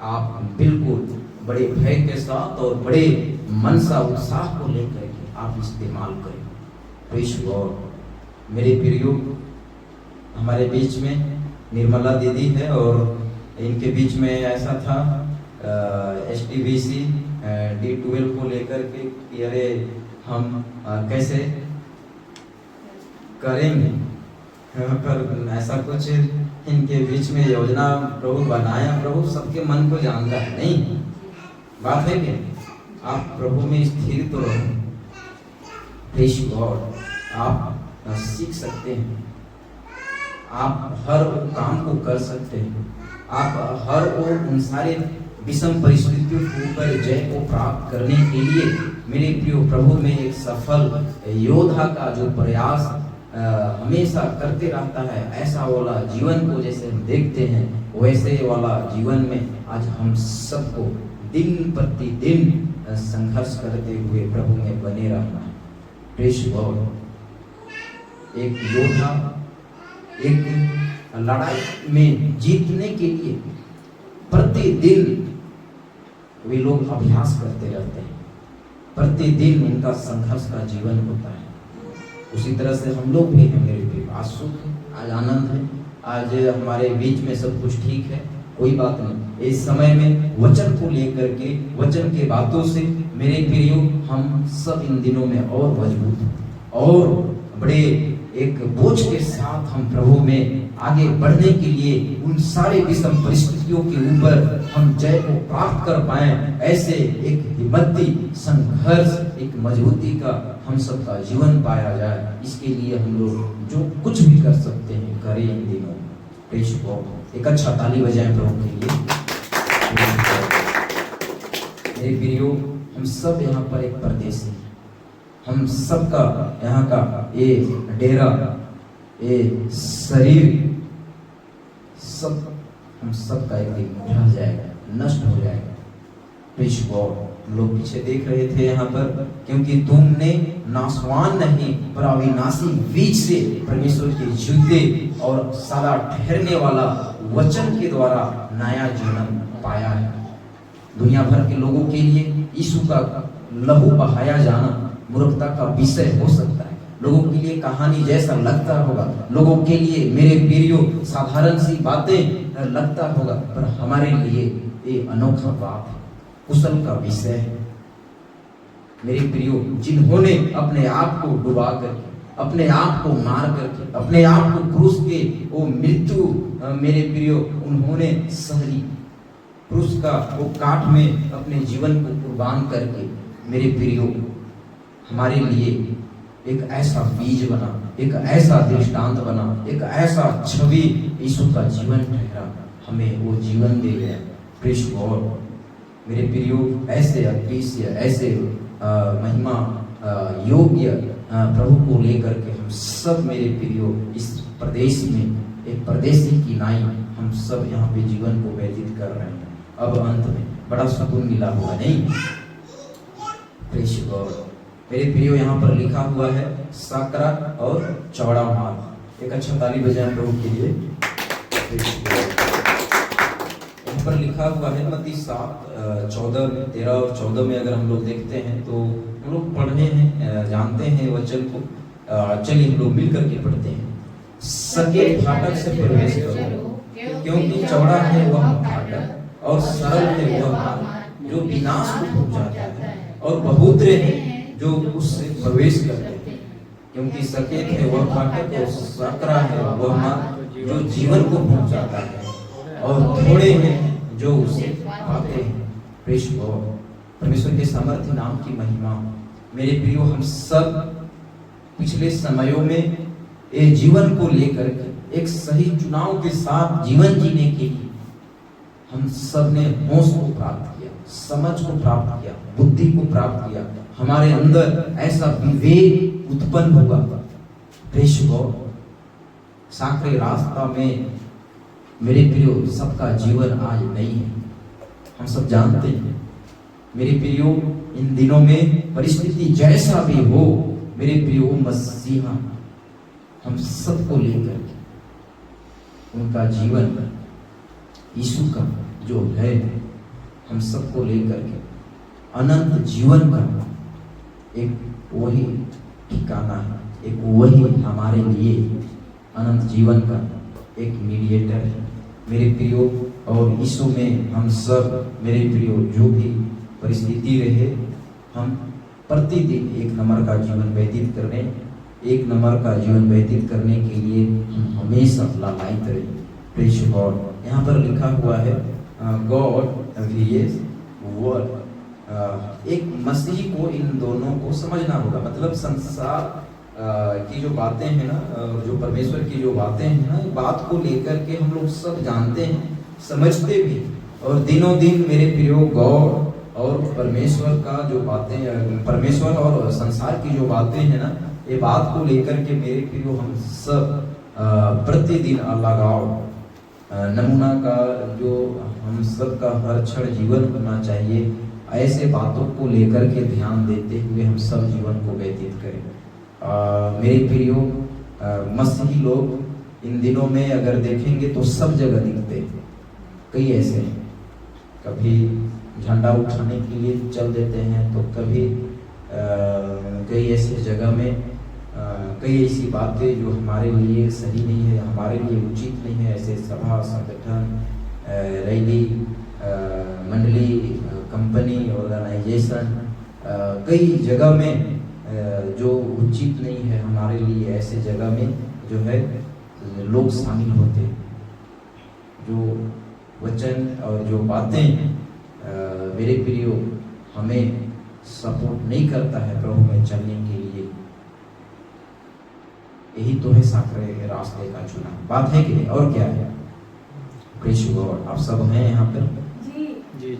आप बिल्कुल बड़े भय के साथ और बड़े मनसा उत्साह को लेकर के आप इस्तेमाल करें। Praise God. मेरे प्रियो, हमारे बीच में निर्मला दीदी है और इनके बीच में ऐसा था STBC D12 को लेकर के कि अरे हम कैसे करेंगे, पर ऐसा कुछ इनके बीच में योजना प्रभु बनाया। प्रभु सबके मन को जानता है, नहीं बात है कि आप प्रभु में स्थिर तो रहो। Praise God. आप सीख सकते हैं, आप हर काम को कर सकते हैं, आप हर उन सारे विषम परिस्थितियों के ऊपर जय को प्राप्त करने के लिए मेरे प्रिय प्रभु में एक सफल योद्धा का जो प्रयास हमेशा करते रहता है, ऐसा वाला जीवन को जैसे हम देखते हैं, वैसे वाला जीवन में आज हम सबको दिन प्रतिदिन संघर्ष करते हुए प्रभु में बने रहना है। Praise God. एक योद्धा एक लड़ाई में जीतने के लिए प्रतिदिन वे लोग अभ्यास करते रहते हैं, प्रतिदिन उनका संघर्ष का जीवन होता है। उसी तरह से हम लोग भी हैं मेरे प्रिय। आज सुख है, आज आनंद है, आज हमारे बीच में सब कुछ ठीक है, कोई बात नहीं। इस समय में वचन को लेकर के, वचन के बातों से मेरे प्रियो हम सब इन दिनों में और मजबूत और बड़े एक बोझ के साथ हम प्रभु में आगे बढ़ने के लिए उन सारे विषम परिस्थितियों के ऊपर हम जय को प्राप्त कर पाए, ऐसे एक हिम्मती संघर्ष, एक मजबूती का हम सबका जीवन पाया जाए। इसके लिए हम लोग जो कुछ भी कर सकते हैं करें इन दिनों। Praise God. एक अच्छा ताली बजाएं प्रभु के लिए। मेरे प्रियो, हम सब यहाँ पर एक परदेसी, हम सबका यहाँ का ये डेरा, ये शरीर सब हम सबका एक दिन ढह जाएगा, नष्ट हो जाएगा। Praise God. लोग पीछे देख रहे थे यहाँ पर, क्योंकि तुमने नाशवान नहीं पर अविनाशी बीज से परमेश्वर के जीते और सदा ठहरने वाला वचन के द्वारा नया जन्म पाया है। दुनिया भर के लोगों के लिए यीशु का लहू बहाया जाना मूर्खता का विषय हो सकता है, लोगों के लिए कहानी जैसा लगता होगा, लोगों के लिए मेरे प्रियो साधारण सी बातें लगता होगा, पर हमारे लिए ये अनोखा बात है, कुशल का विषय है। मेरे प्रियो, जिन्होंने अपने आप को डुबा करके, अपने आप को मार करके, अपने आप को क्रूस के वो मृत्यु मेरे प्रियो उन्होंने सह ली, क्रूस का वो काट में अपने जीवन को कुर्बान करके मेरे प्रियो हमारे लिए एक ऐसा बीज बना, एक ऐसा दृष्टांत बना, एक ऐसा छवि यीशु का जीवन ठहरा, हमें वो जीवन दे गया। Praise God. मेरे प्रियो, ऐसे अद्वितीय, ऐसे महिमा योग्य प्रभु को लेकर के हम सब मेरे प्रियो इस प्रदेश में एक परदेसी की नाई हम सब यहाँ पे जीवन को व्यतीत कर रहे हैं। अब अंत में बड़ा सुकून मिला हुआ, नहीं? Praise God. मेरे प्रियो, यहाँ पर लिखा हुआ है सकरा और चौड़ा मार्ग। एक अच्छा ताली बजाएं प्रभु के लिए। यहाँ पर लिखा हुआ है मत्ती 7:14 में, 13 और 14 में अगर हम लोग देखते हैं तो हम लोग पढ़ रहे हैं, जानते हैं वचन को। चलिए हम लोग मिल करके पढ़ते हैं। सके फाटक से प्रवेश करो, क्योंकि चौड़ा है वह फाटक और सरल है वह मार्ग जो विनाश को पहुंचाता है, और बहुतरे हैं जो उससे प्रवेश करते हैं। क्योंकि सकेत है वह फाटक और सकरा है वह मार्ग जो जीवन को पहुंचाता है, और थोड़े हैं जो उसे पाते हैं। Praise God. परमेश्वर के सामर्थ्य नाम की महिमा। मेरे प्रियो, हम सब पिछले समयों में ये जीवन को लेकर के एक सही चुनाव के साथ जीवन जीने के लिए हम सब ने होश को प्राप्त किया, समझ को प्राप्त किया, बुद्धि को प्राप्त किया, हमारे अंदर ऐसा विवेक उत्पन्न होगा। Praise God. साकरे रास्ता में मेरे प्रियो सबका जीवन आज नहीं है, हम सब जानते हैं। मेरे प्रियो, इन दिनों में परिस्थिति जैसा भी हो मेरे प्रियो मसीहा हम सबको लेकर के उनका जीवन यीशु का जो है हम सबको लेकर के अनंत जीवन का एक वही ठिकाना है, एक वही हमारे लिए अनंत जीवन का एक मीडिएटर है मेरे प्रियो। और यीशु में हम सब मेरे प्रियो जो भी परिस्थिति रहे हम प्रतिदिन एक नंबर का जीवन व्यतीत करने के लिए हम हमेशा लालायित रहे। Praise God. यहाँ पर लिखा हुआ है गॉड वीएस वर्ड। एक मसीही को इन दोनों को समझना होगा। मतलब संसार की जो बातें हैं ना, जो परमेश्वर की जो बातें हैं ना, बात को लेकर के हम लोग सब जानते हैं, समझते भी, और दिनों दिन मेरे प्रियो गॉड और परमेश्वर का जो बातें, परमेश्वर और संसार की जो बातें हैं ना, ये बात को लेकर के मेरे प्रियो हम सब प्रतिदिन लगाओ नमूना का जो हम सब का हर क्षण जीवन होना चाहिए, ऐसे बातों को लेकर के ध्यान देते हुए हम सब जीवन को व्यतीत करें। मेरे प्रियो मसीही लोग इन दिनों में अगर देखेंगे तो सब जगह दिखते हैं। कई ऐसे हैं, कभी झंडा उठाने के लिए चल देते हैं, तो कभी कई ऐसी जगह में कई ऐसी बातें जो हमारे लिए सही नहीं है, हमारे लिए उचित नहीं है, ऐसे सभा, संगठन, रैली, मंडली, कंपनी, ऑर्गेनाइजेशन, कई जगह में जो उचित नहीं है हमारे लिए, ऐसे जगह में जो है लोग शामिल होते हैं। जो वचन और जो बातें मेरे प्रियो हमें सपोर्ट नहीं करता है प्रभु में चलने के लिए, यही तो है साकरे रास्ते का चुना। बात है कि नहीं? और क्या है? Praise God. आप सब हैं यहाँ पर? जी।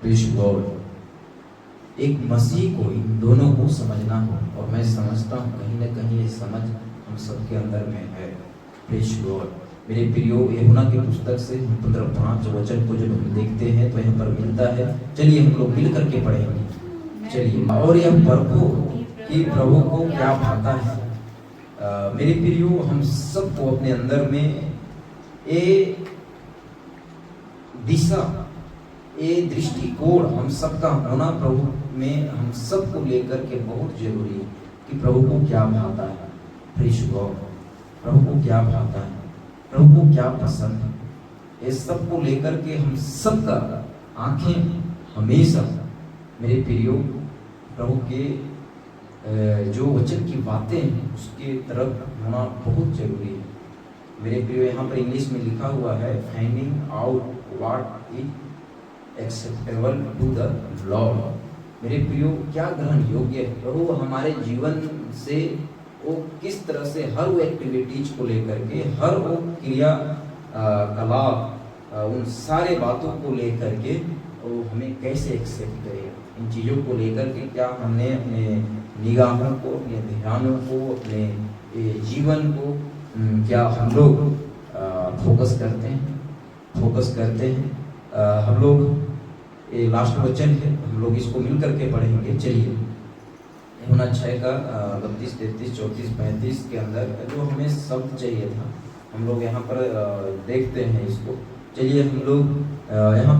Praise God. एक मसीह को इन दोनों को समझना हो, और मैं समझता हूँ कहीं ना कहीं ये समझ हम सबके अंदर में है। Praise God. मेरे प्रियो यूहन्ना की पुस्तक से 15:5 वचन को जब हम देखते हैं तो यहाँ पर मिलता है। चलिए हम लोग मिल करके पढ़ेंगे। चलिए। और यह प्रभु को क्या भाता है। मेरे प्रियो हम सबको अपने अंदर में ये दिशा, ये दृष्टिकोण हम सबका होना प्रभु में हम सबको लेकर के बहुत जरूरी है कि प्रभु को क्या भाता है। Praise God. प्रभु को क्या भाता है, प्रभु को क्या पसंद है, ये सब को लेकर के हम सबका आंखें हमेशा मेरे प्रियो प्रभु के जो वचन की बातें हैं उसके तरफ होना बहुत जरूरी है। मेरे प्रियो यहाँ पर इंग्लिश में लिखा हुआ है finding out what is acceptable to the lord. मेरे प्रियो क्या ग्रहण योग्य है, प्रभु हमारे जीवन से वो किस तरह से हर वो एक्टिविटीज को लेकर के, हर वो क्रिया कलाप, उन सारे बातों को लेकर के वो हमें कैसे एक्सेप्ट करेगा। इन चीज़ों को लेकर के क्या हमने अपने निगाहों को, अपने ध्यानों को, अपने जीवन को क्या हम लोग फोकस करते हैं। हम लोग ये लास्ट वचन है, हम लोग इसको मिल करके पढ़ेंगे। चलिए यूहन्ना 6 का 32, 33, 34, 35 के अंदर जो हमें शब्द चाहिए था हम लोग यहाँ पर देखते हैं इसको। चलिए हम लोग यहाँ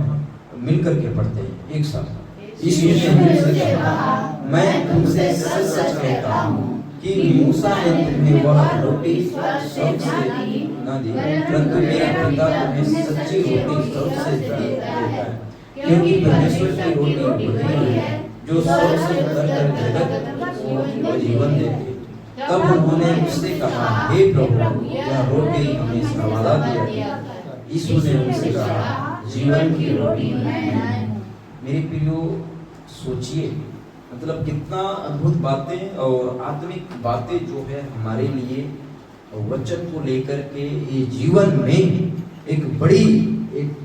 मिल करके पढ़ते हैं एक साथ। यीशु ने उनसे कहा, मैं तुमसे सच सच कहता हूँ कि मूसा ने तुम्हें वह रोटी सबसे न दी, परंतु मेरा पिता तुम्हें सच्ची रोटी सबसे देता है, क्योंकि परमेश्वर की रोटी वही है जो सबसे बढ़कर जगत को जीवन देती है। तब उन्होंने उससे कहा, हे प्रभु, यह रोटी हमें वादा दिया। यीशु ने उनसे कहा, जीवन की रोटी मैं हूँ। मेरे प्रियो सोचिए, मतलब कितना अद्भुत बातें और आत्मिक बातें जो है हमारे लिए वचन को लेकर के ये जीवन में एक बड़ी एक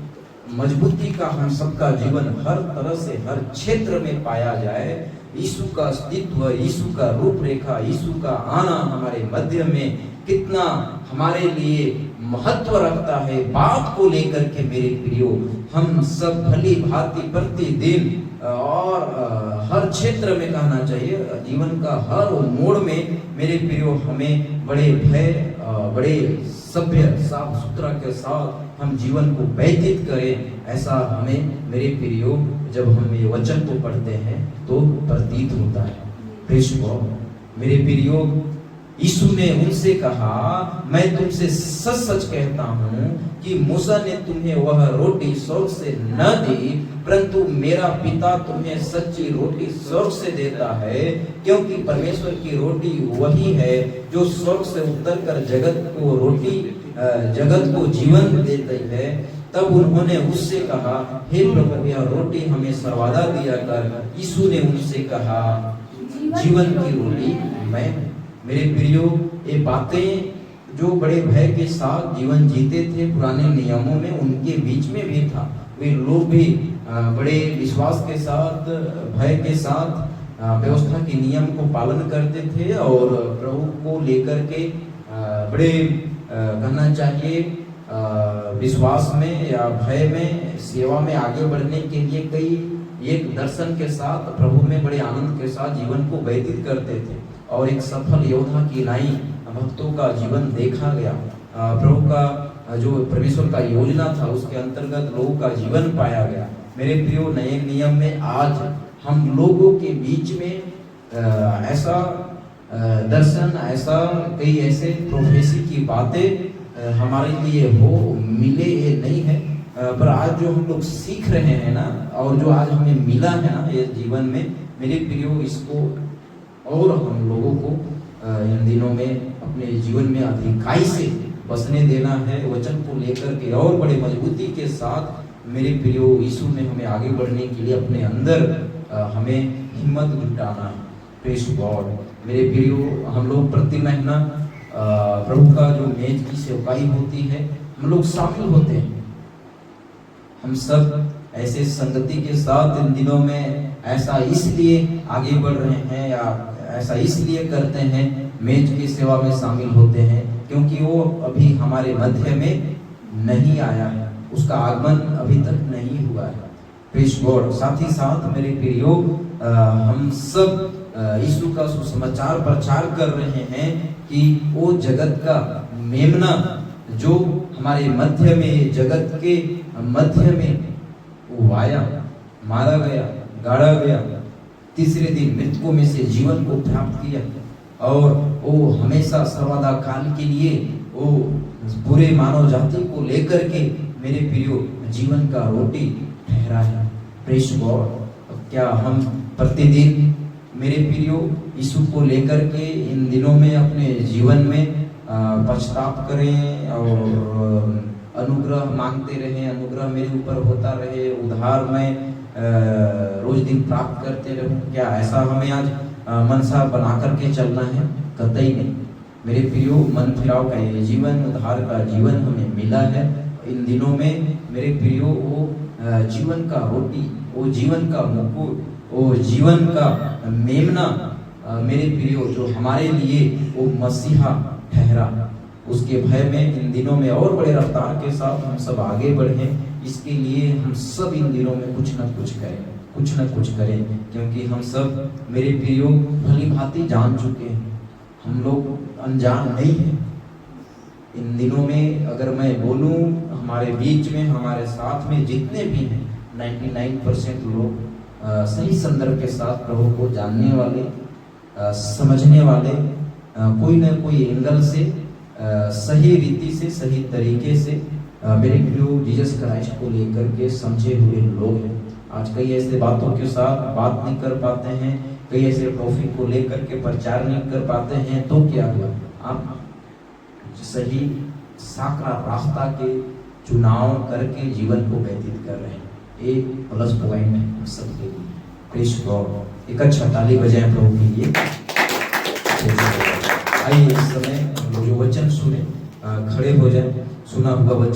मजबूती का हम सबका जीवन हर तरह से हर क्षेत्र में पाया जाए। यीशु का अस्तित्व, यीशु का रूपरेखा, यीशु का आना हमारे मध्य में कितना हमारे लिए महत्व रखता है, बात को लेकर के मेरे प्रियो हम सब भली भांति प्रतिदिन और हर क्षेत्र में कहना चाहिए, जीवन का हर मोड़ में मेरे प्रियो हमें बड़े भय, बड़े सभ्य साफ सुथरा के साथ हम जीवन को व्यतीत करें, ऐसा हमें मेरे प्रियो जब हम ये वचन को पढ़ते हैं तो प्रतीत होता है। प्रेस गॉड मेरे प्रियो, यीशु ने उनसे कहा, मैं तुमसे सच सच कहता हूं कि मूसा ने तुम्हें वह रोटी स्वर्ग से न दी, परंतु मेरा पिता तुम्हें सच्ची रोटी स्वर्ग से देता है, क्योंकि परमेश्वर की रोटी वही है जो स्वर्ग से उतरकर जगत को जीवन देती है। तब उन्होंने उससे कहा, हे प्रभु, यह रोटी हमें सर्वदा दिया कर। यीशु ने उनसे कहा, जीवन की रोटी मैं। मेरे प्रियो, ये बातें जो बड़े भय के साथ जीवन जीते थे पुराने नियमों में, उनके बीच में भी था। वे लोग भी बड़े विश्वास के साथ, भय के साथ व्यवस्था के नियम को पालन करते थे और प्रभु को लेकर के बड़े कहना चाहिए विश्वास में या भय में, सेवा में आगे बढ़ने के लिए कई एक दर्शन के साथ प्रभु में बड़े आनंद के साथ जीवन को व्यतीत करते थे और एक सफल योद्धा की नाई भक्तों का जीवन देखा गया। प्रभु का जो परमेश्वर का योजना था उसके अंतर्गत लोगों का जीवन पाया गया। मेरे प्रियो, नए नियम में आज हम लोगों के बीच में ऐसा दर्शन, ऐसा कई ऐसे प्रोफेसी की बातें हमारे लिए मिले ये नहीं है, पर आज जो हम लोग सीख रहे हैं ना, और जो आज हमें मिला है ना ये जीवन में, मेरे प्रियो, इसको और हम लोगों को इन दिनों में अपने जीवन में अधिकाई से बसने देना है। वचन को लेकर के और बड़े मजबूती के साथ मेरे प्रियो, यीशु में हमें आगे बढ़ने के लिए अपने अंदर हमें हिम्मत जुटाना है। प्रेज गॉड मेरे प्रियो, हम लोग प्रति महीना प्रभु का जो मेज की सेवकाई होती है, हम लोग शामिल होते हैं। हम सब ऐसे संगति के साथ इन दिनों में ऐसा इसलिए आगे बढ़ रहे हैं या ऐसा इसलिए करते हैं, मेज की सेवा में शामिल होते हैं, क्योंकि वो अभी हमारे मध्य में नहीं आया है, उसका आगमन अभी तक नहीं हुआ है। Praise God. साथ ही साथ मेरे प्रियो, हम सब यीशु का सुसमाचार प्रचार कर रहे हैं कि वो जगत का मेमना जो हमारे मध्य में, जगत के मध्य में वो आया, मारा गया, गाड़ा गया, तीसरे दिन मृतकों में से जीवन को प्राप्त किया और वो हमेशा सर्वदा काल के लिए वो पूरे मानव जाति को लेकर के मेरे प्रियो जीवन का रोटी ठहरा है। Praise God. क्या हम प्रतिदिन मेरे प्रियो यीशु को लेकर के इन दिनों में अपने जीवन में पश्चाताप करें और अनुग्रह मांगते रहें, अनुग्रह मेरे ऊपर होता रहे, उद्धार में रोज दिन प्राप्त करते रहूं? क्या ऐसा हमें आज मनसा बना करके चलना है? कतई नहीं। मेरे प्रियो, मन फिराव का ये जीवन, उद्धार का जीवन हमें मिला है इन दिनों में। मेरे प्रियो, वो जीवन का रोटी, वो जीवन का मुकुट, वो जीवन का मेमना मेरे प्रियो जो हमारे लिए वो मसीहा ठहरा, उसके भय में इन दिनों में और बड़े रफ्तार के साथ हम सब आगे बढ़ें। इसके लिए हम सब इन दिनों में कुछ न कुछ करें, कुछ न कुछ करें, क्योंकि हम सब मेरे प्रियो भली भांति जान चुके हैं, हम लोग अनजान नहीं हैं। इन दिनों में अगर मैं बोलूं, हमारे बीच में, हमारे साथ में जितने भी हैं, 99% लोग सही संदर्भ के साथ प्रभु को जानने वाले, समझने वाले, कोई न कोई एंगल से, सही रीति से, सही तरीके से मेरे प्रियो जीसस क्राइस्ट को लेकर के समझे हुए लोग हैं। आज कई ऐसे बातों के साथ बात नहीं कर पाते हैं, कई ऐसे टॉपिक को लेकर के प्रचार नहीं कर पाते हैं, तो क्या हुआ? आप सही साकरा रास्ता के चुनाव करके जीवन को व्यतीत कर रहे हैं। एक प्लस पॉइंट है हम सबके लिए। Praise God. एक अच्छा ताली बजाएं प्रभु के लिए। आइए इस समय जो वचन सुने, खड़े हो जाए। सुना हुआ वचन